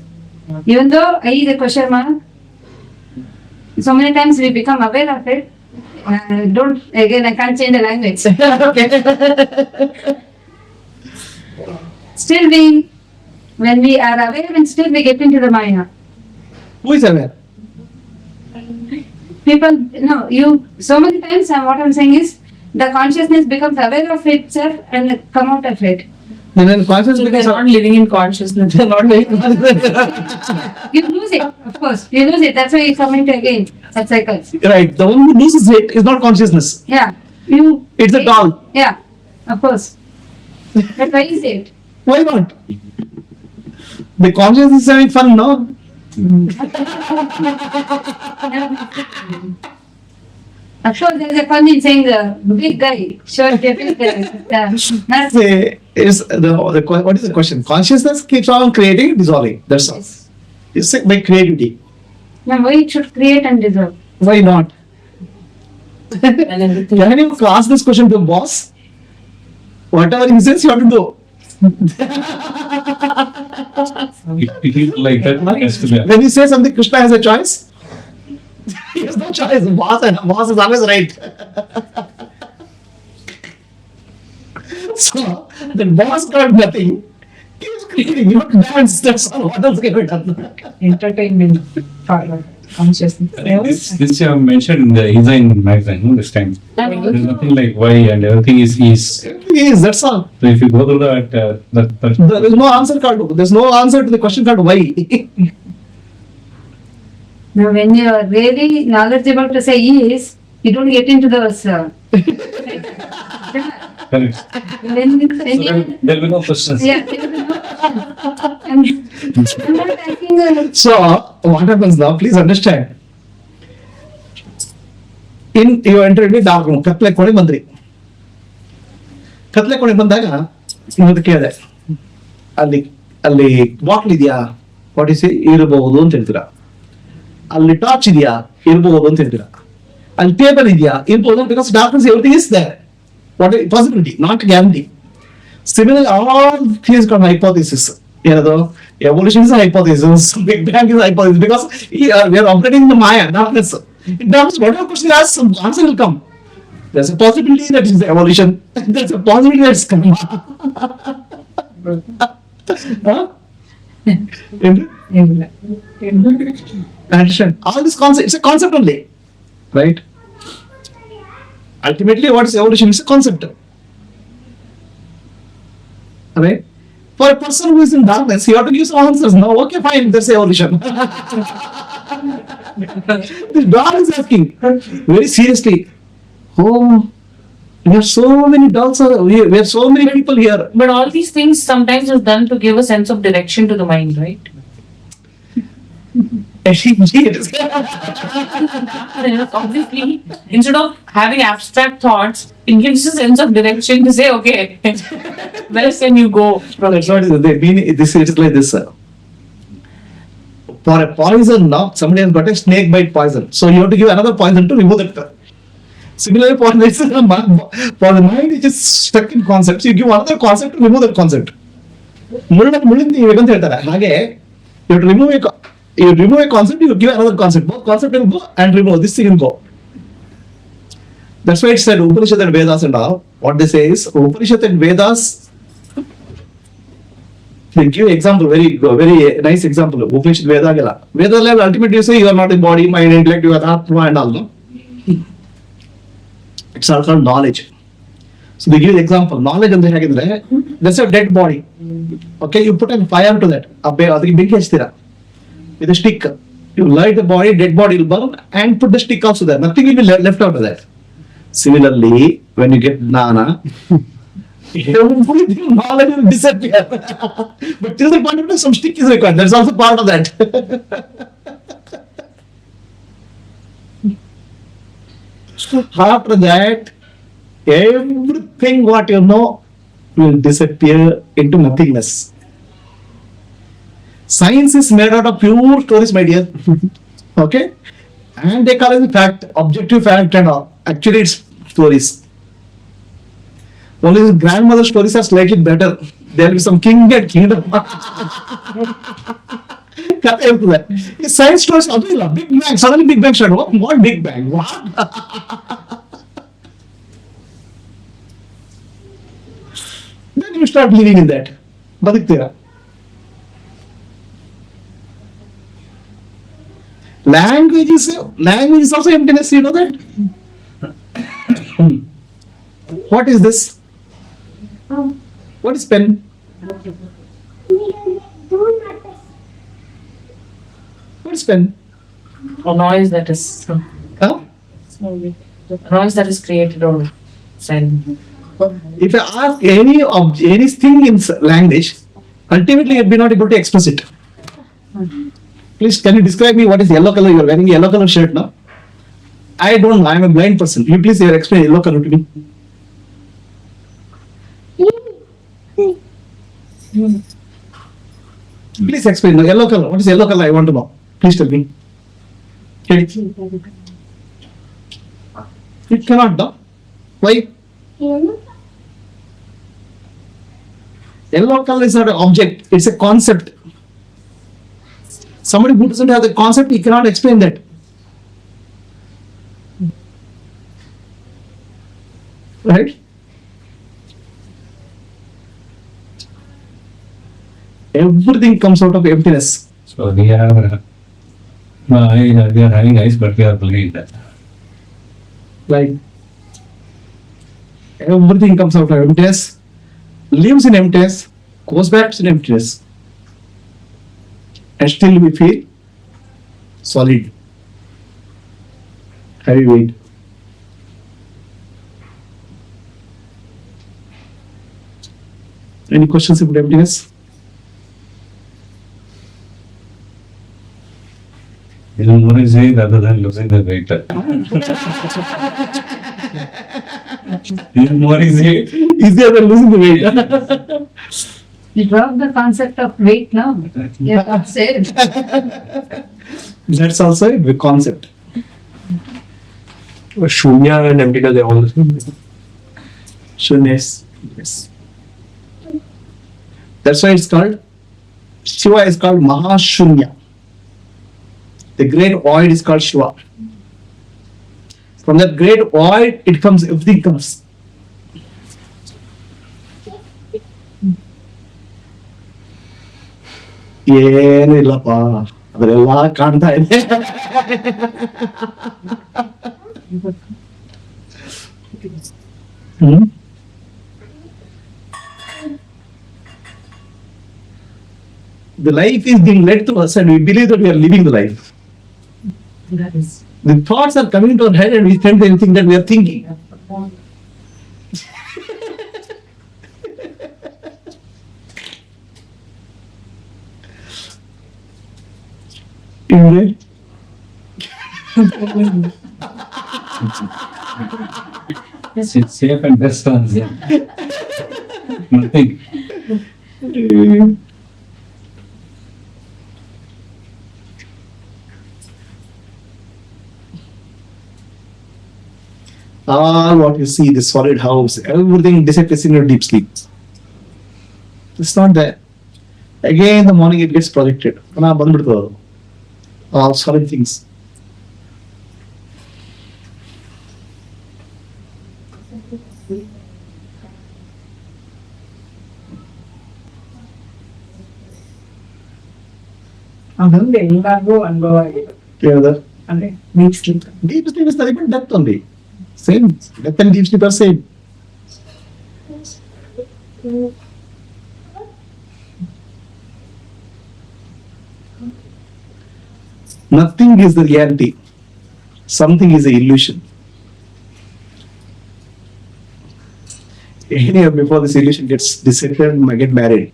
even though I is a question mark, so many times we become aware of it. I can't change the language. Still when we are aware and still we get into the Maya. Who is aware? People, no, so many times what I'm saying is, the consciousness becomes aware of itself and come out of it. And then consciousness So they're becomes not living in consciousness. They're not living. You lose it, of course. You lose it. That's why you come into again that cycles. Right. The one who loses it is not consciousness. Yeah. It's a doll. Yeah, of course. But why is it? Why not? The consciousness is having fun, no? Of course, there is a fun in saying the big guy, short, big guy. That's Say, what is the question? Consciousness keeps on creating, dissolving. That's all. It's by creativity. now why it should create and dissolve. Why not? And then Can you ask this question to the boss? Whatever he says, you have to do. It is like that. Has to be. When you say something, Krishna has a choice. He has no choice. Boss is always right. So the boss got nothing. Keeps creating. You have to dance. That's all. What else can be done? entertainment part of consciousness. This you have mentioned in the design magazine, no, this time. There's nothing like why and everything is. Yes, that's all. So if you go through that, There is no answer called. There's no answer to the question called why. Now, when you are really knowledgeable to say is, you don't get into those. correct. When you, There will be no questions. yeah, there will be no question. I'm not asking. So what happens now? Please understand. You enter into dark room. Katle kode mandri. ಕತ್ಲೆ ಕೊನೆ ಬಂದಾಗ ಇನ್ನೊಂದು ಕೇಳಿದೆ, ಅಲ್ಲಿ bottle ಇದೆಯಾ, what is ಇರಬಹುದು ಅಂತ ಹೇಳ್ತೀರಾ. ಅಲ್ಲಿ ಟಾರ್ಚ್ ಇದೆಯಾ, ಇರಬಹುದು ಅಂತ ಹೇಳ್ತೀರಾ. ಅಲ್ಲಿ ಟೇಬಲ್ ಇದೆಯಾ, ಇರಬಹುದು, because darkness everything is there. What possibility, not guarantee. Similarly, all things called hypothesis. ಏನದು evolution is a hypothesis, Big Bang is a hypothesis, because we are operating in the Maya, darkness. In darkness, whatever question you ask, some answer will come. There's a possibility that it is evolution. There's a possibility that it's coming. Huh? Understand? All this concept, it's a concept only, right? Ultimately, what is evolution? It's a concept. Right? For a person who is in darkness, you have to give some answers. No, okay, fine, there's evolution. This dog is asking very seriously. Oh, we have so many dogs. We have so many people here. But all these things sometimes is done to give a sense of direction to the mind, right? Obviously, instead of having abstract thoughts, it gives a sense of direction to say, okay, where can you go from That's here? what they mean. This is like this. For a poison, now somebody has got a snake bite poison, so you have to give another poison to remove that. Similarly, for the mind which is stuck in concepts, you give another concept to remove that concept. ಮುಳ್ಳಿಂದ ಅಂತ ಹೇಳ್ತಾರೆ ಹಾಗೆ, you remove a concept, you give another concept. Both concept will go and remove, this thing will go. That's why it said Upanishad and Vedas and all. What they say is Upanishad and Vedas, they give example, very nice example. Upanishad Veda gala. Veda level ultimately you say you are not in body, mind, intellect, you are Atma and all. No? It's all called knowledge. So they give example. Knowledge ಅಂದ್ರೆ ಹೇಗಿದ್ರೆ, that's a dead body. Okay, you put a fire to that. ಅದಕ್ಕೆ ಬೆಂಕಿ ಹಚ್ತೀರಾ with a stick. You light the body, dead body will burn, and put the stick also there. Nothing will be left out of that. Similarly, when you get jnana, everything knowledge will disappear. But till the point of time, some stick is required. That's also part of that. After that, everything what you know will disappear into nothingness. Science is made out of pure stories, my dear. Okay? And they call it fact, objective fact and all. Actually, it's stories. Only his grandmother's stories are slightly better. There will be some king and kingdom. His science stories are Big Bang. Suddenly Big Bang started. What Big Bang? What? Then you start living in that. Badiktira. Language is also emptiness, you know that? What is this? What is pen? What is pen? A noise that is Huh? a noise that is created or sent. If I ask anything in language, ultimately you'll be not able to express it. Please, can you describe me what is yellow color? You are wearing a yellow color shirt now. I don't know. I am a blind person. You please explain yellow color to me. Please explain the yellow color. What is yellow color? I want to know. Please tell me. Okay. It cannot know. Why? Yellow color is not an object. It's a concept. Somebody who doesn't have the concept, he cannot explain that. Right? Everything comes out of emptiness. So we are having eyes, but we are blind. Like everything comes out of emptiness, lives in emptiness, goes back to emptiness. And still we feel solid, heavyweight. Any questions about emptiness? Even more easy rather than losing the weight. Even more easy. Easier than losing the weight. You drop the concept of weight now. You have said. That's also a big concept. Shunya and emptiness, they're all the same. Shunyas. Yes. That's why it's called, Shiva is called Mahashunya. The great void is called Shiva. From that great void, it comes, everything comes. ಏನು ಇಲ್ಲಪ್ಪ ಅದರೆಲ್ಲ ಕಾಣ್ತಾ ಇದೆ. ಹ್ಮ್ The life is being led to us and we believe that we are living the life. That is. The thoughts are coming to our head and we tend to think that we are thinking. Isn't it? It's safe and best ones, yeah. Nothing. All what you see, the solid house, everything disappears in your deep sleep. It's not there. Again, in the morning it gets projected. All solid things. ಅದೊಂದು ಎಲ್ಲರಿಗೂ ಅನುಭವ ಆಗಿದೆ Yeah, ಅಂದ್ರೆ deep sleep. deep sleep is nothing but death only. Same. Death and deep sleep are same. Nothing is the reality. Something is the illusion. Anyway, before this illusion gets disappeared, I get married.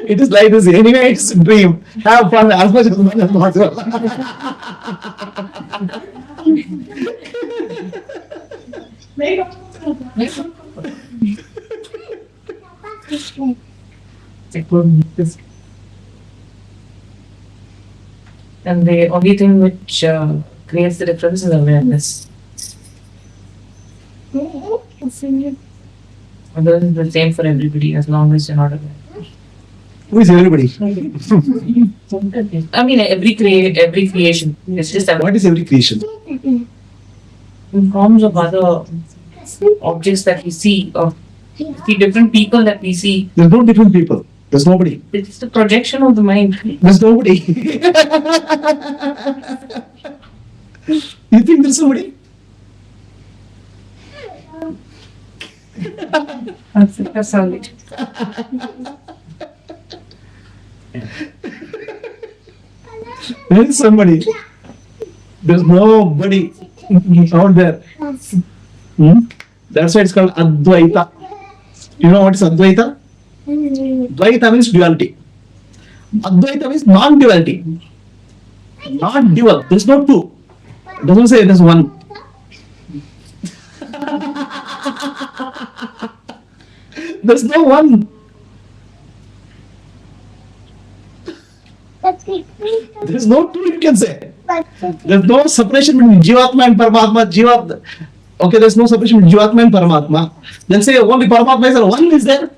It is like this. Anyway, it's a dream. Have fun as much as possible. And the only thing which creates the difference is awareness. Although it's the same for everybody as long as you're not aware. Who is everybody? I mean, every creation. It's just What is every creation? in forms of other objects that we see, or see different people that we see. There's no different people. There's nobody. It's the projection of the mind. There's nobody. You think there's somebody? That's all it. There is somebody. There's nobody out there. That's why it's called Advaita. You know what is Advaita? Dvaita means duality. Advaita means non-duality. Not dual. There's no two. It doesn't say there's one. There's no one. There's no two, you can say. There's no separation between Jivatma and Paramatma. Okay, there's no separation between Jivatma and Paramatma. Then say only Paramatma is there, one is there.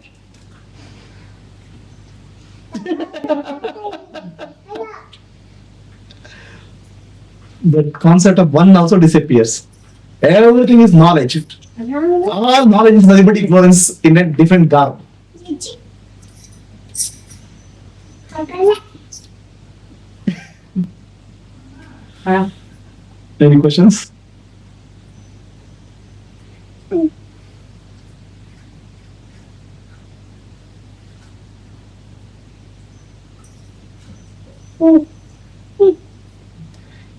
The concept of one also disappears. Everything is knowledge. All knowledge is nothing but ignorance in a different garb. Any questions?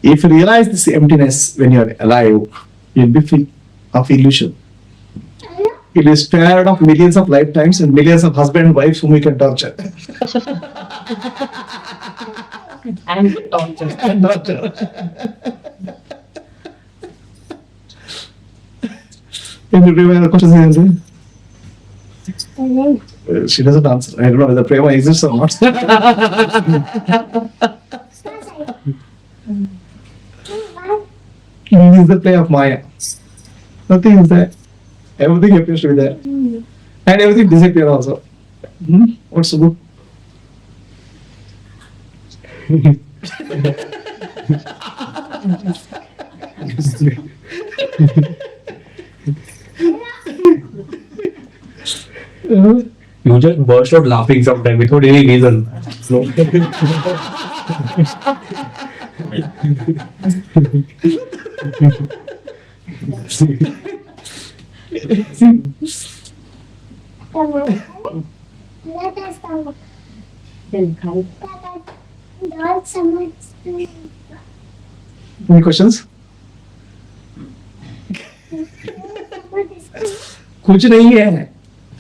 If you realize this emptiness when you are alive, you'll be free of illusion. You'll be spared of millions of lifetimes and millions of husband and wives whom you can torture. And torture. And torture. Can you remember the questions answer? She doesn't answer. I don't know whether prema exists or not. This is the play of Maya. Nothing is there. Everything appears to be there. And everything disappears also. What's so good? You just burst out laughing sometime without any reason. No. Any questions? कुछ नहीं है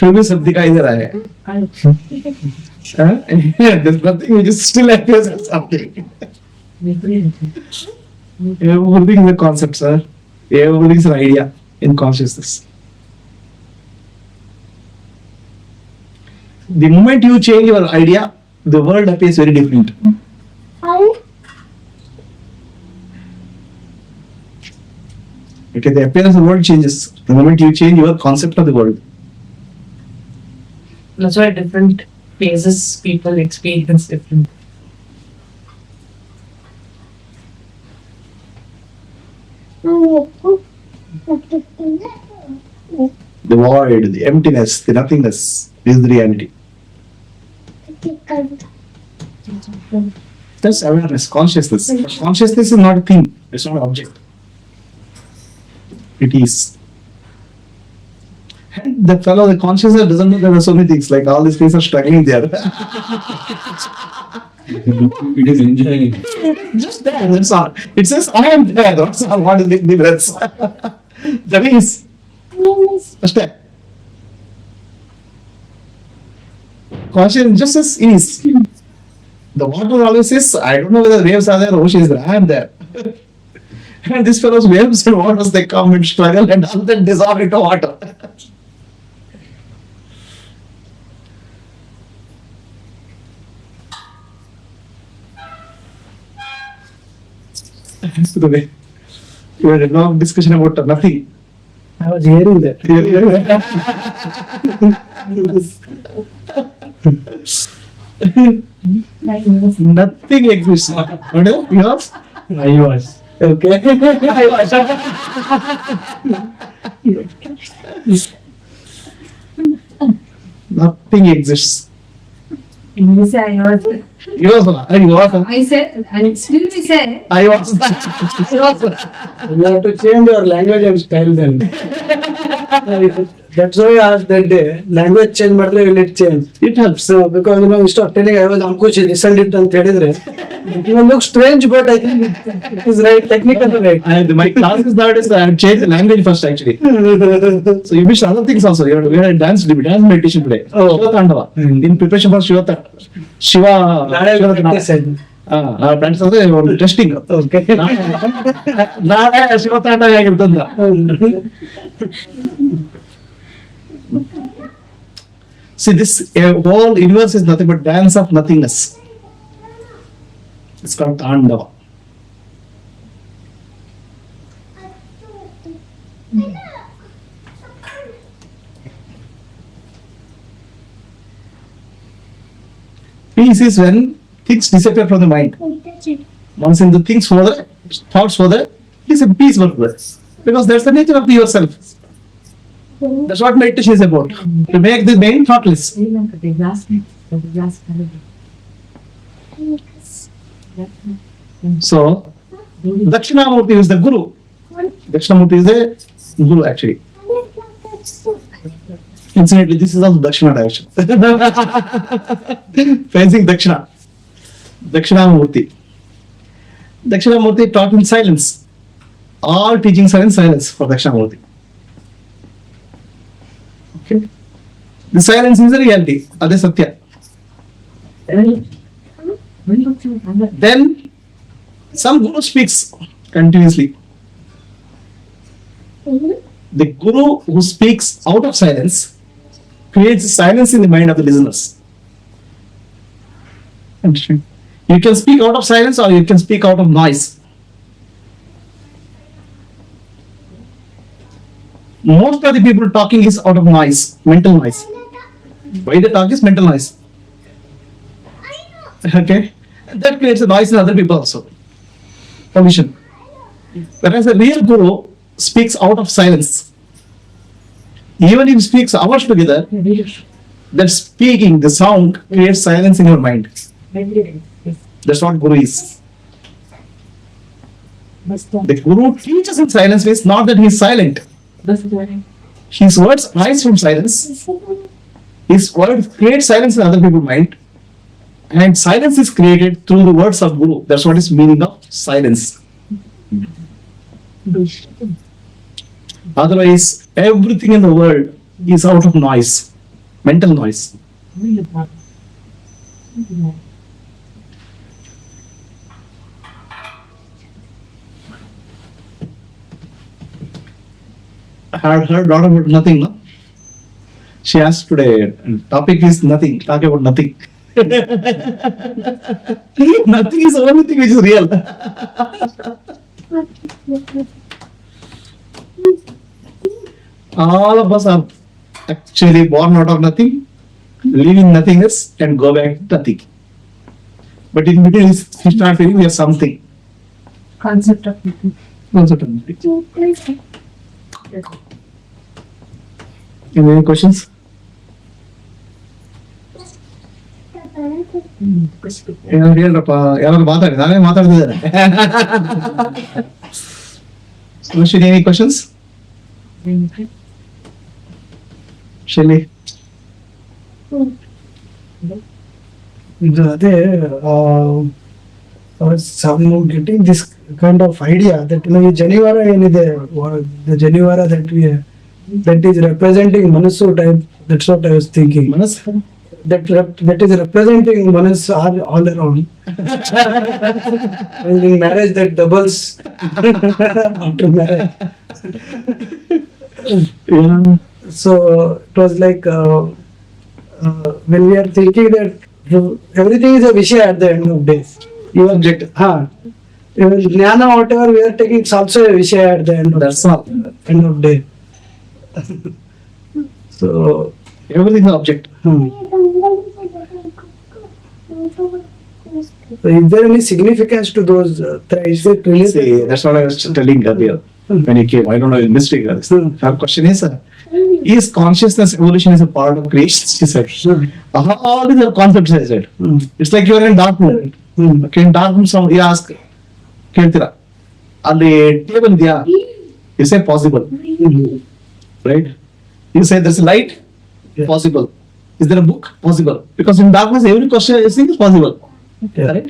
फिर भी सब दिखाई दे रहा है There's nothing which is still appears as something. Everything is a concept, sir. Everything is an idea in consciousness. The moment you change your idea, the world appears very different. Okay, the appearance of the world changes the moment you change your concept of the world. That's why different phases people experience different. The void, the emptiness, the nothingness is the reality. That's awareness, consciousness. Consciousness is not a thing, it's not an object. It is. And the fellow, the consciousness doesn't know there are so many things, like all these things are struggling there. It is enjoying. Just there, that's all. It says, I am there, that's all. What is the difference? That is. Just there. Consciousness just says is. The water always says, I don't know whether waves are there, ocean is there, I am there. And this fellow's waves and waters, they come and struggle and all then dissolve into water. So we had a long discussion about nothing. I was hearing that. Nothing exists. What else? Yours? I was. Okay. Nothing exists. You say I was. Yours? I said, and still we say, I was. You have to change your language and style then. That's why I asked that day, language change ಮಾಡಿದ್ರೆ will it change? It helps. So because instead of telling I was Ankush, he listened it ಅಂತ ಹೇಳಿದ್ರೆ it will look strange, but I think it is right, technically right. And my task is nowadays I have changed the language first actually. So you missed other things also. We had a dance meditation today. Oh. Shiva Tandava. In preparation for Shiva ನಾಳೆ practice ಆಯ್ತು. our friends also ಒಂದು testing Okay. ನಾಳೆ ಶಿವ ತಾಂಡವ ಹೇಗಿರ್ತಂದ See, this whole universe is nothing but dance of nothingness. It's called Tandava. Peace is when things disappear from the mind. Once in the things further, thoughts further, it is a peace further. Because that's the nature of yourself. That's what meditation is about. To make the mind thoughtless. So, Dakshinamurti is the Guru. Dakshinamurti is the Guru actually. Incidentally, this is also Dakshina direction. Facing Dakshina. Dakshinamurti. Dakshinamurti taught in silence. All teachings are in silence for Dakshinamurti. Okay. The silence is the reality. That is Satya. Then some Guru speaks continuously. The guru who speaks out of silence creates silence in the mind of the listeners. Understand? You can speak out of silence or you can speak out of noise. Most of the people talking is out of noise, mental noise. Why they talk is mental noise. Okay? And that creates a noise in other people also. Permission. Whereas a real guru speaks out of silence. Even if he speaks hours together, that speaking, the sound creates silence in your mind. That's what guru is. The guru teaches in silence means not that he is silent. His words rise from silence. His words create silence in other people's mind. And silence is created through the words of guru. That's what is meaning of silence. Otherwise, everything in the world is out of noise, mental noise. I had heard a lot about nothing, no? She asked today, topic is nothing, talk about nothing. Nothing is the only thing which is real. All of us are actually born out of nothing, live in nothingness, and go back to nothing. But in between, we start feeling we are something. Concept of Concept of nothing. Any questions? ಹೇಳ್ರಪ್ಪ ಯಾರು ಮಾತಾಡಿ ನಾನೇ ಮಾತಾಡ್ತಿದ್ದಾರೆ. Any questions? Shelly? ಇದು ಅದೇ some getting this kind of idea that ಈ ಜನಿವಾರ ಏನಿದೆ, the ಜನಿವಾರ that is representing Manasu type. That's what I was thinking. That is representing Manas all around. And in marriage that doubles after marriage. Yeah. So it was like when we are thinking that everything is a Vishaya at the end of days. You object. Even Jnana, whatever we are taking, it's also a Vishaya at the end of, That's all. end of day. So Everything is object. So is there any significance to those thrice? Is it related? See, that's what I was telling earlier when you came. I don't know the mystery. Her question is consciousness evolution is a part of creation? She said. All these are concepts, I said. It's like you're in dark room. Okay, in dark room, you ask, ಕೇಳ್ತೀರಾ ಅಲ್ಲಿ table ಇದೆಯಾ? You say possible. Right? You say there's a light? Yeah. Possible. Is there a book? Possible. Because in darkness, every question is possible. Yeah. Right?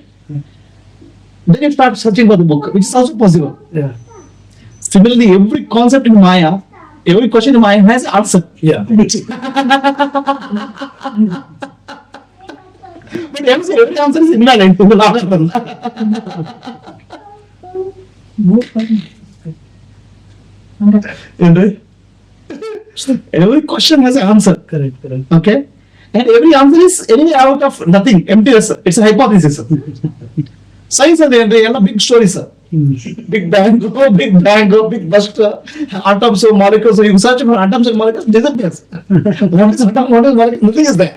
Then you start searching for the book, which is also possible. Yeah. Similarly, every concept in Maya, every question in Maya has answer. Yeah. But every answer is immanent in the long run. Every question has an answer. Correct. Okay? And every answer is any out of nothing, emptiness. It's a hypothesis. Science are there, big stories. Big bang, big bust, atoms or molecules. So you search for atoms and molecules, disappears. What is atom, what is molecule? Nothing is there.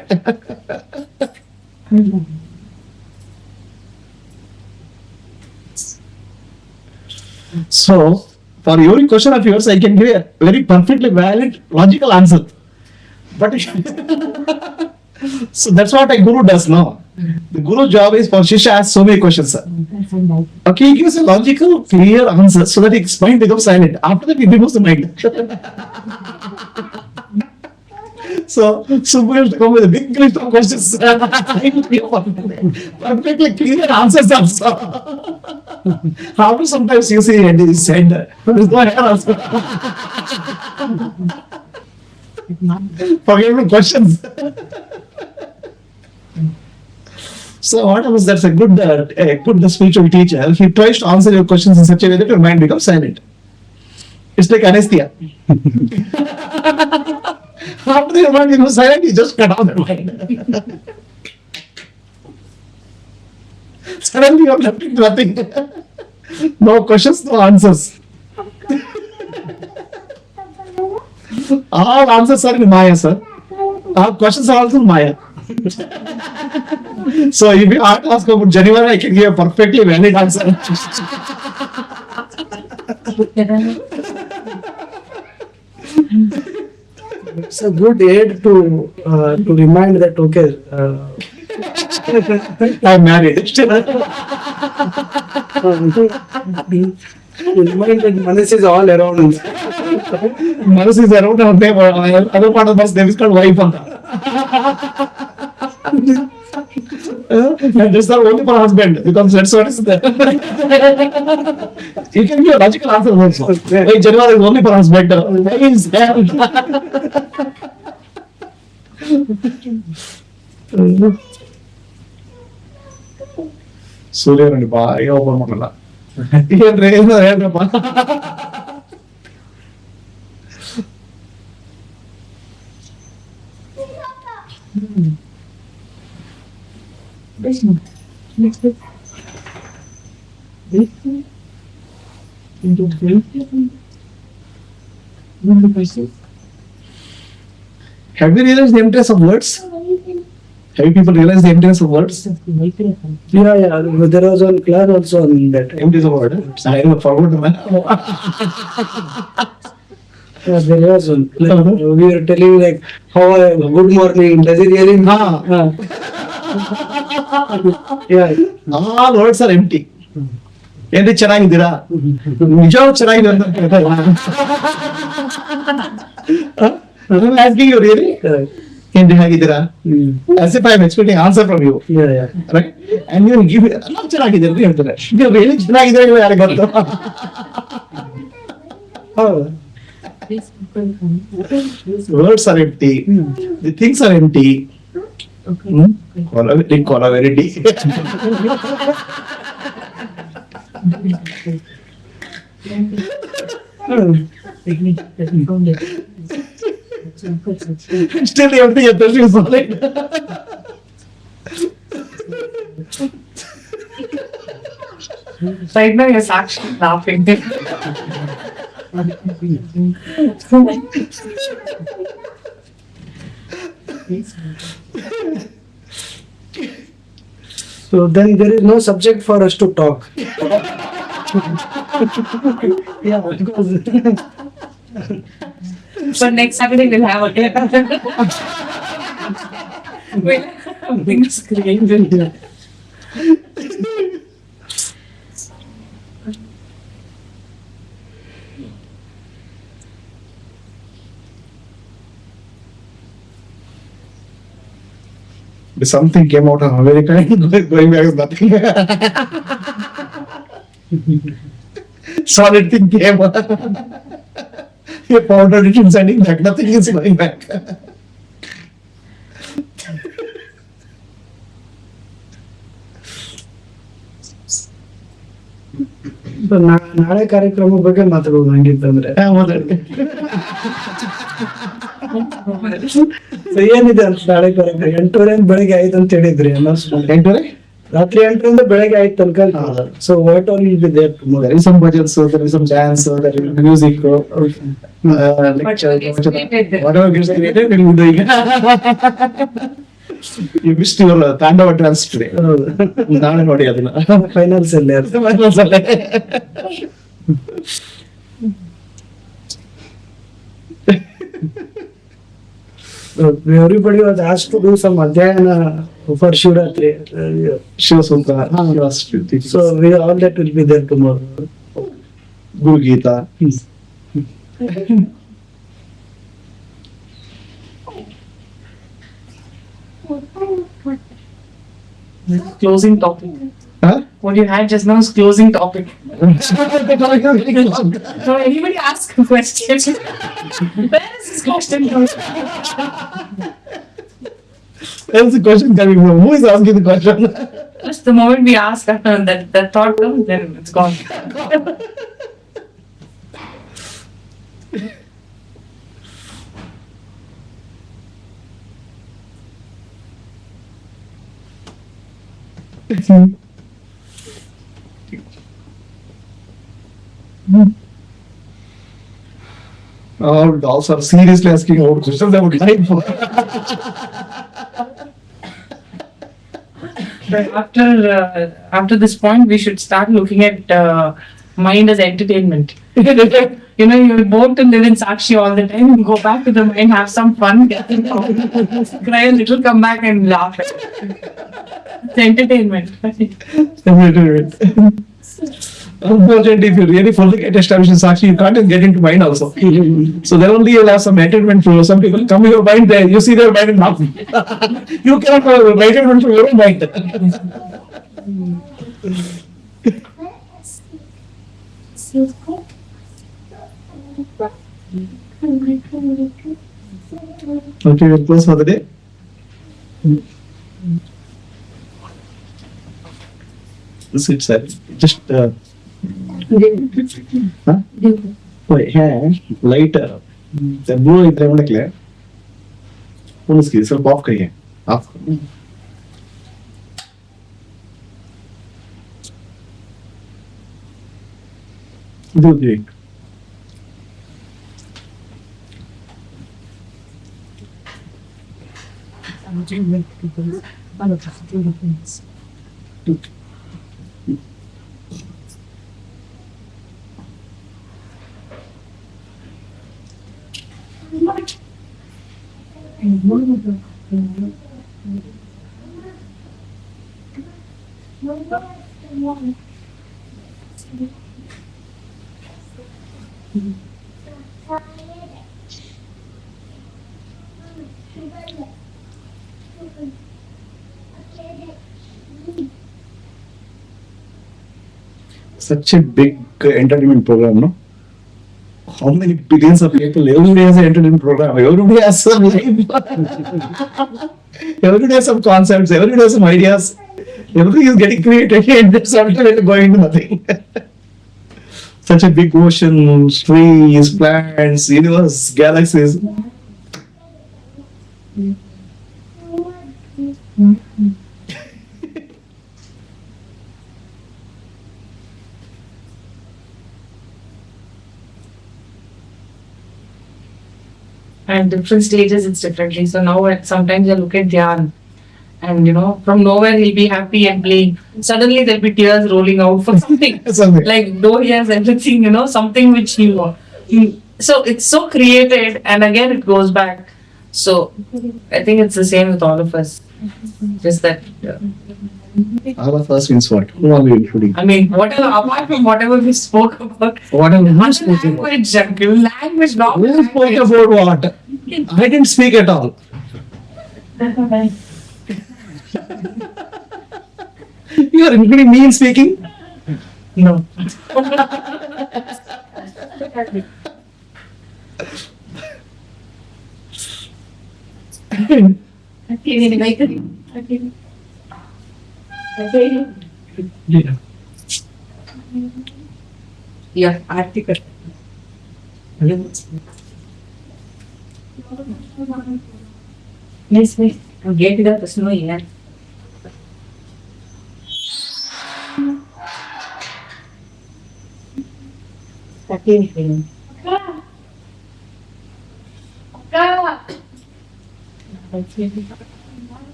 So, for every question of yours, I can give a very perfectly valid, logical answer. But so that's what a guru does now. The guru job is for Shishya asks so many questions. Okay, he gives a logical, clear answer so that his mind becomes silent. After that, he removes the mind. So we have to come with a big list of questions. Perfectly clear answers also. After sometimes you see and he said, there's no hair also. Forget the questions. So what happens? That's a good spiritual teacher. He tries to answer your questions in such a way that your mind becomes silent. It's like anesthesia. After the mind becomes silent, you just cut off the mind. Suddenly you're left with nothing. No questions, no answers. All answers are in Maya, sir. All questions are also in Maya. So if you ask about January, I can give a perfectly valid answer. It's a good aid to remind that I'm married. remind that Manas is all around. Manus is around our name, other part of Manus name is called wife. And this is only for husband because that's what is there. You can give a logical answer also. Why January is only for husband? Why is there? ಸೂರ್ಯನಲ್ಲಿ ಬಾಯಿ open ಮಾಡಲ್ಲ ಏನ್ರಿ ಏನು ಹೇಳ್ರಪ್ಪ Have you realized the emptiness of words? Have you people realized the emptiness of words? Yeah. There was one class also on that. Emptiness of words. I forgot the man. Yeah, there was one. Like, we were telling like how good morning. Does it really? Yeah. All words are empty. ಏನ್ರಿ ಚೆನ್ನಾಗಿದ್ದೀರಾ ನಿಜವಾಗ್ ಚೆನ್ನಾಗಿದೆ ಅಂತ ಕೇಳ್ತಾ ಇಲ್ಲ I'm asking you really Correct. ಏನ್ರಿ ಹೇಗಿದ್ದೀರಾ as if I am expecting answer from you Yeah. right and you give ನಾವು ಚೆನ್ನಾಗಿದ್ದೀರಿ ಅಂತ ಹೇಳ್ತಾರೆ ನೀವು really ಚೆನ್ನಾಗಿದ್ದೀರಾ ಇಲ್ಲ ಯಾರಿಗೆ ಗೊತ್ತು Oh. words are empty the things are empty call very deep still everything is solid Right now you're actually laughing. So then there is no subject for us to talk. Yeah, because But next Saturday we'll have again. We'll have things created. something came out of America and going back is nothing. Solid thing came out. You powdered it and sending back, nothing is going back. So, ನಾಳೆ ಕಾರ್ಯಕ್ರಮ ಬಗ್ಗೆ ಮಾತಾಡೋದು ಹಂಗಿತ್ತಂದ್ರೆ So, ಏನಿದೆ ಅಂತ ನಾಳೆ ಕಾರ್ಯಕ್ರಮ 8:30 ಬೆಳಗ್ಗೆ 5 ಅಂತ ಹೇಳಿದ್ರಿ announcement. ರಾತ್ರಿ 8 ಬೆಳಗ್ಗೆ 5 ತನಕ. So what all will be there tomorrow? There is some bhajans, there is some dance, there is music, lecture, whatever gets created, we will do it. You missed your Tandava dance today. ನಾಳೆ ನೋಡಿ ಅದನ್ನ. Finals ಅಲ್ಲಿ everybody was asked to do some adhyayana for Shivratri. Shiva Sutra, Shiva So all that will be there tomorrow. Guru Gita. Closing topic. Huh? What you had just now is closing topic. So anybody ask a question? Where is this question coming from? Where's the question coming from? Who is asking the question? Just the moment we ask that thought comes, then it's gone. All dolls are seriously asking about questions about life. After this point, we should start looking at mind as entertainment. You know, you're bored to live in Sakshi all the time. You go back to the mind, have some fun, get it out, cry a little, come back and laugh. It's entertainment. Unfortunately, if you really fully get established in Sakshi, you can't get into mind also. So then only you'll have some entertainment flow. Some people come in your mind there, you see their mind and laugh. You cannot have entertainment from your own mind. Okay, we'll close for the day. This is just huh? Wait, light the blue इतने में निकले कौन इसकी सिर्फ of करिए of do it. Such a big entertainment program, no? How many billions of people? Everybody has an entertainment program. Everybody has some life. Everybody has some concepts. Everybody has some ideas. Everything is getting created and it's ultimately going into nothing. Such a big ocean, trees, plants, universe, galaxies. And different stages it's differently. So now sometimes I look at Dhyan and you know, from nowhere he'll be happy and playing. Suddenly there'll be tears rolling out for something. Something. Like though he has everything, you know, something which he so it's so created and again it goes back. So I think it's the same with all of us. Just that All of us means what? Who are we including? I mean, whatever, apart from whatever we spoke about, Whatever you other spoke about. language, normal Who spoke about what? I didn't speak at all. You are including me in speaking? No. Yeah. Yeah, article. Yes, yes. I'm getting up the snow here. Okay.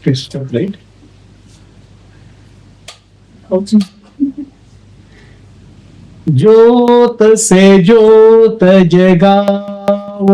Please stop, right? ज्योत से ज्योत जगाओ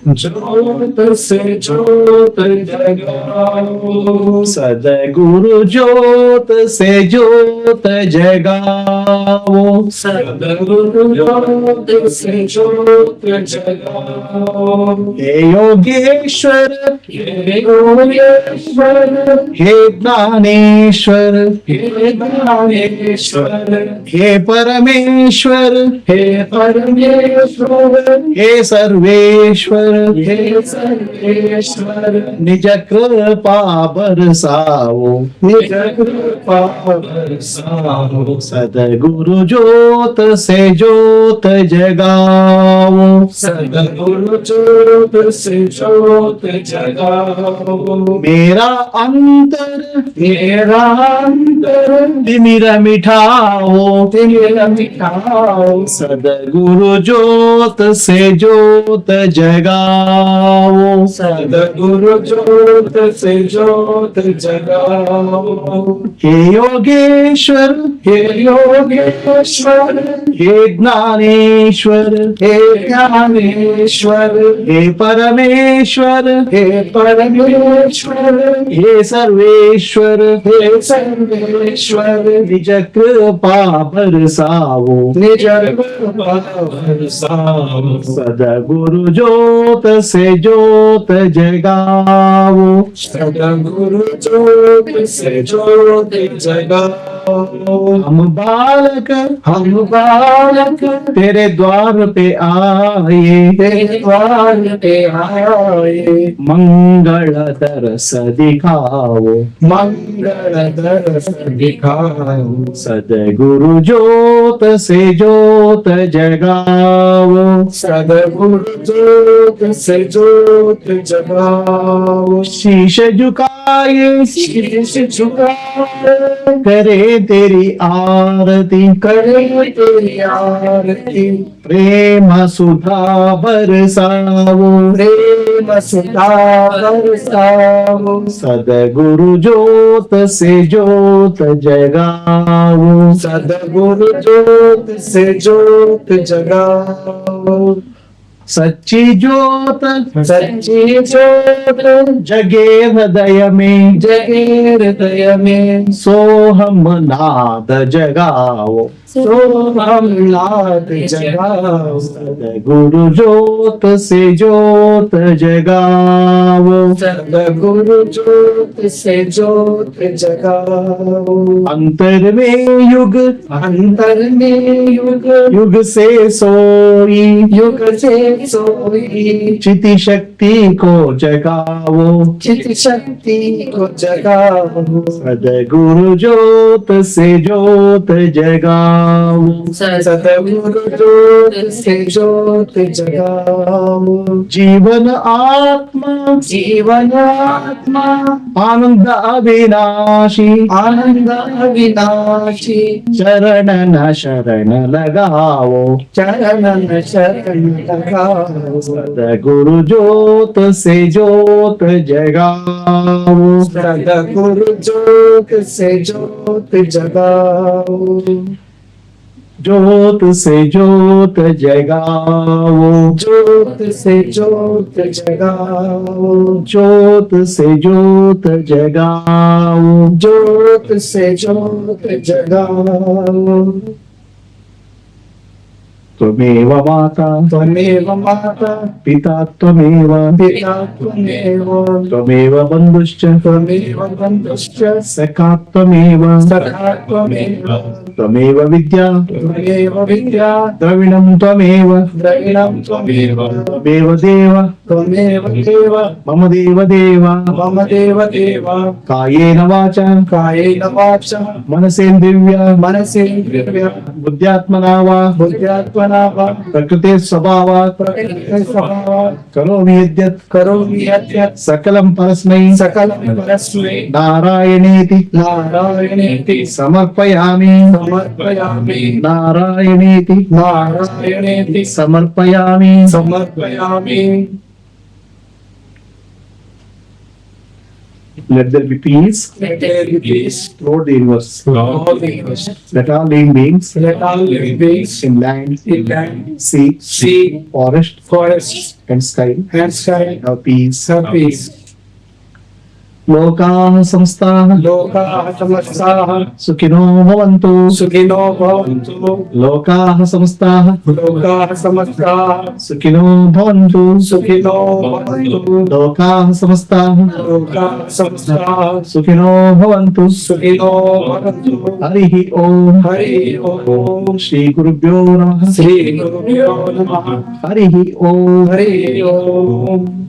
ज्योत से ज्योत जगाओ, सदगुरु ज्योत से ज्योत जगाओ, सद्गुरु ज्योत से ज्योत जगाओ। हे योगेश्वर, हे योगेश्वर, हे ज्ञानेश्वर, हे ज्ञानेश्वर, हे परमेश्वर, हे परमेश्वर, हे सर्वेश्वर, हे सर्वेश्वर, निज कृपा बरसाओ, निज कृपा बरसाओ। सदगुरु ज्योत से ज्योत जगाओ, सद्गुरु ज्योत से ज्योत जगाओ। मेरा अंतर मेरा अंतर तिमिर मिठाओ, तिमिर मिटाओ, सदगुरु ज्योत से ज्योत जगाओ, सद्गुरु ज्योत से ज्योत जगाओ। हे योगेश्वर, हे योगेश्वर, हे ज्ञानेश्वर, हे ज्ञानेश्वर, हे परमेश्वर, हे परमेश्वर, हे सर्वेश्वर, हे सर्वेश्वर, निज कृपा बरसाओ, निज कृपा बरसाओ। सदगुरु ज्योत से ज्योत जगाओ, सद्गुरु ज्योत से ज्योत जगाओ। हम बालक हम बालक तेरे द्वार पे आए, तेरे द्वार पे आए, मंगल दरस दिखाओ, मंगल दरस दिखाओ। सदगुरु ज्योत से ज्योत जगाओ, सद्गुरु ज्योत से ज्योत जगाओ। शीश झुकाए शीश झुकाए करे तेरी आरती, करे तेरी आरती, प्रेम सुधा बरसाओ, प्रेम सुधा बरसाओ। सदगुरु ज्योत से ज्योत जगाओ, सद्गुरु ज्योत से ज्योत जगाओ। सच्ची ज्योत सच्ची ज्योत जगे हृदय में, जगे हृदय में, सोहम नाद जगाओ, सोहम नाद जगाओ। सदगुरु ज्योत से ज्योत जगाओ, सद्गुरु ज्योत से ज्योत जगाओ। अंतर में युग अंतर में युग, युग से सोई, युग से सोई, चिति शक्ति को जगाओ, चित शक्ति को जगाओ। सदगुरु ज्योत से ज्योत जगाओ, सद्गुरु ज्योत से ज्योत जगाओ। जीवन आत्मा जीवन आत्मा आनंद अविनाशी, आनंद अविनाशी, चरण न शरण लगाओ, चरण शरण लगाओ। सदगुरु ज्योत से ज्योत जगाओ, सद्गुरु ज्योत से ज्योत जगाओ। ज्योत से ज्योत जगाओ, ज्योत से ज्योत जगाओ। ज्योत से ज्योत जगाओ, ज्योत से ज्योत जगाओ। त्वमेव माता त्वमेव माता पिता त्वमेव, पिता त्वमेव, त्वमेव बन्धुश्च त्वमेव बन्धुश्च सखा त्वमेव, सखा त्वमेव, त्वमेव विद्या त्वमेव विद्या, द्रविणं त्वमेव, द्रविणं त्वमेव, त्वमेव देव त्वमेव देव, मम देव देव, मम देव देव, कायेन वाचा कायेन वाचा, मनसेन्द्रिया मनसेन्द्रिय, बुद्ध्यात्मना वा बुद्ध्यात्मना वा, प्रकृते स्वभावात् प्रकृतिस्वभावात् करोमि यद्यत् करोमि यद्यत् सकलं परस्मै सकलं परस्मै नारायणेति नारायणेति समर्पयामि, समर्पयामि, नारायणेति नारायणेति समर्पयामि। समर्पयामि। Let there be peace Let there be peace throughout the universe. all the universe. Let all living beings Let all living beings in land, in land, sea, sea, forest, forest, and sky and sky have peace. have peace. Lokaः samstaः Lokaः samstaः sukino bhavantu. sukhino bhavantu. Lokaः samstaः Lokaः samstaः sukino bhavantu. sukhino bhavantu. Lokaः samstaः Lokaः samstaः sukino bhavantu. sukhino bhavantu. Harihi Om. Hari Om. Shri Gurubhyo Namaः. Shri Gurubhyo Namah. Harihi Om. Hari Om.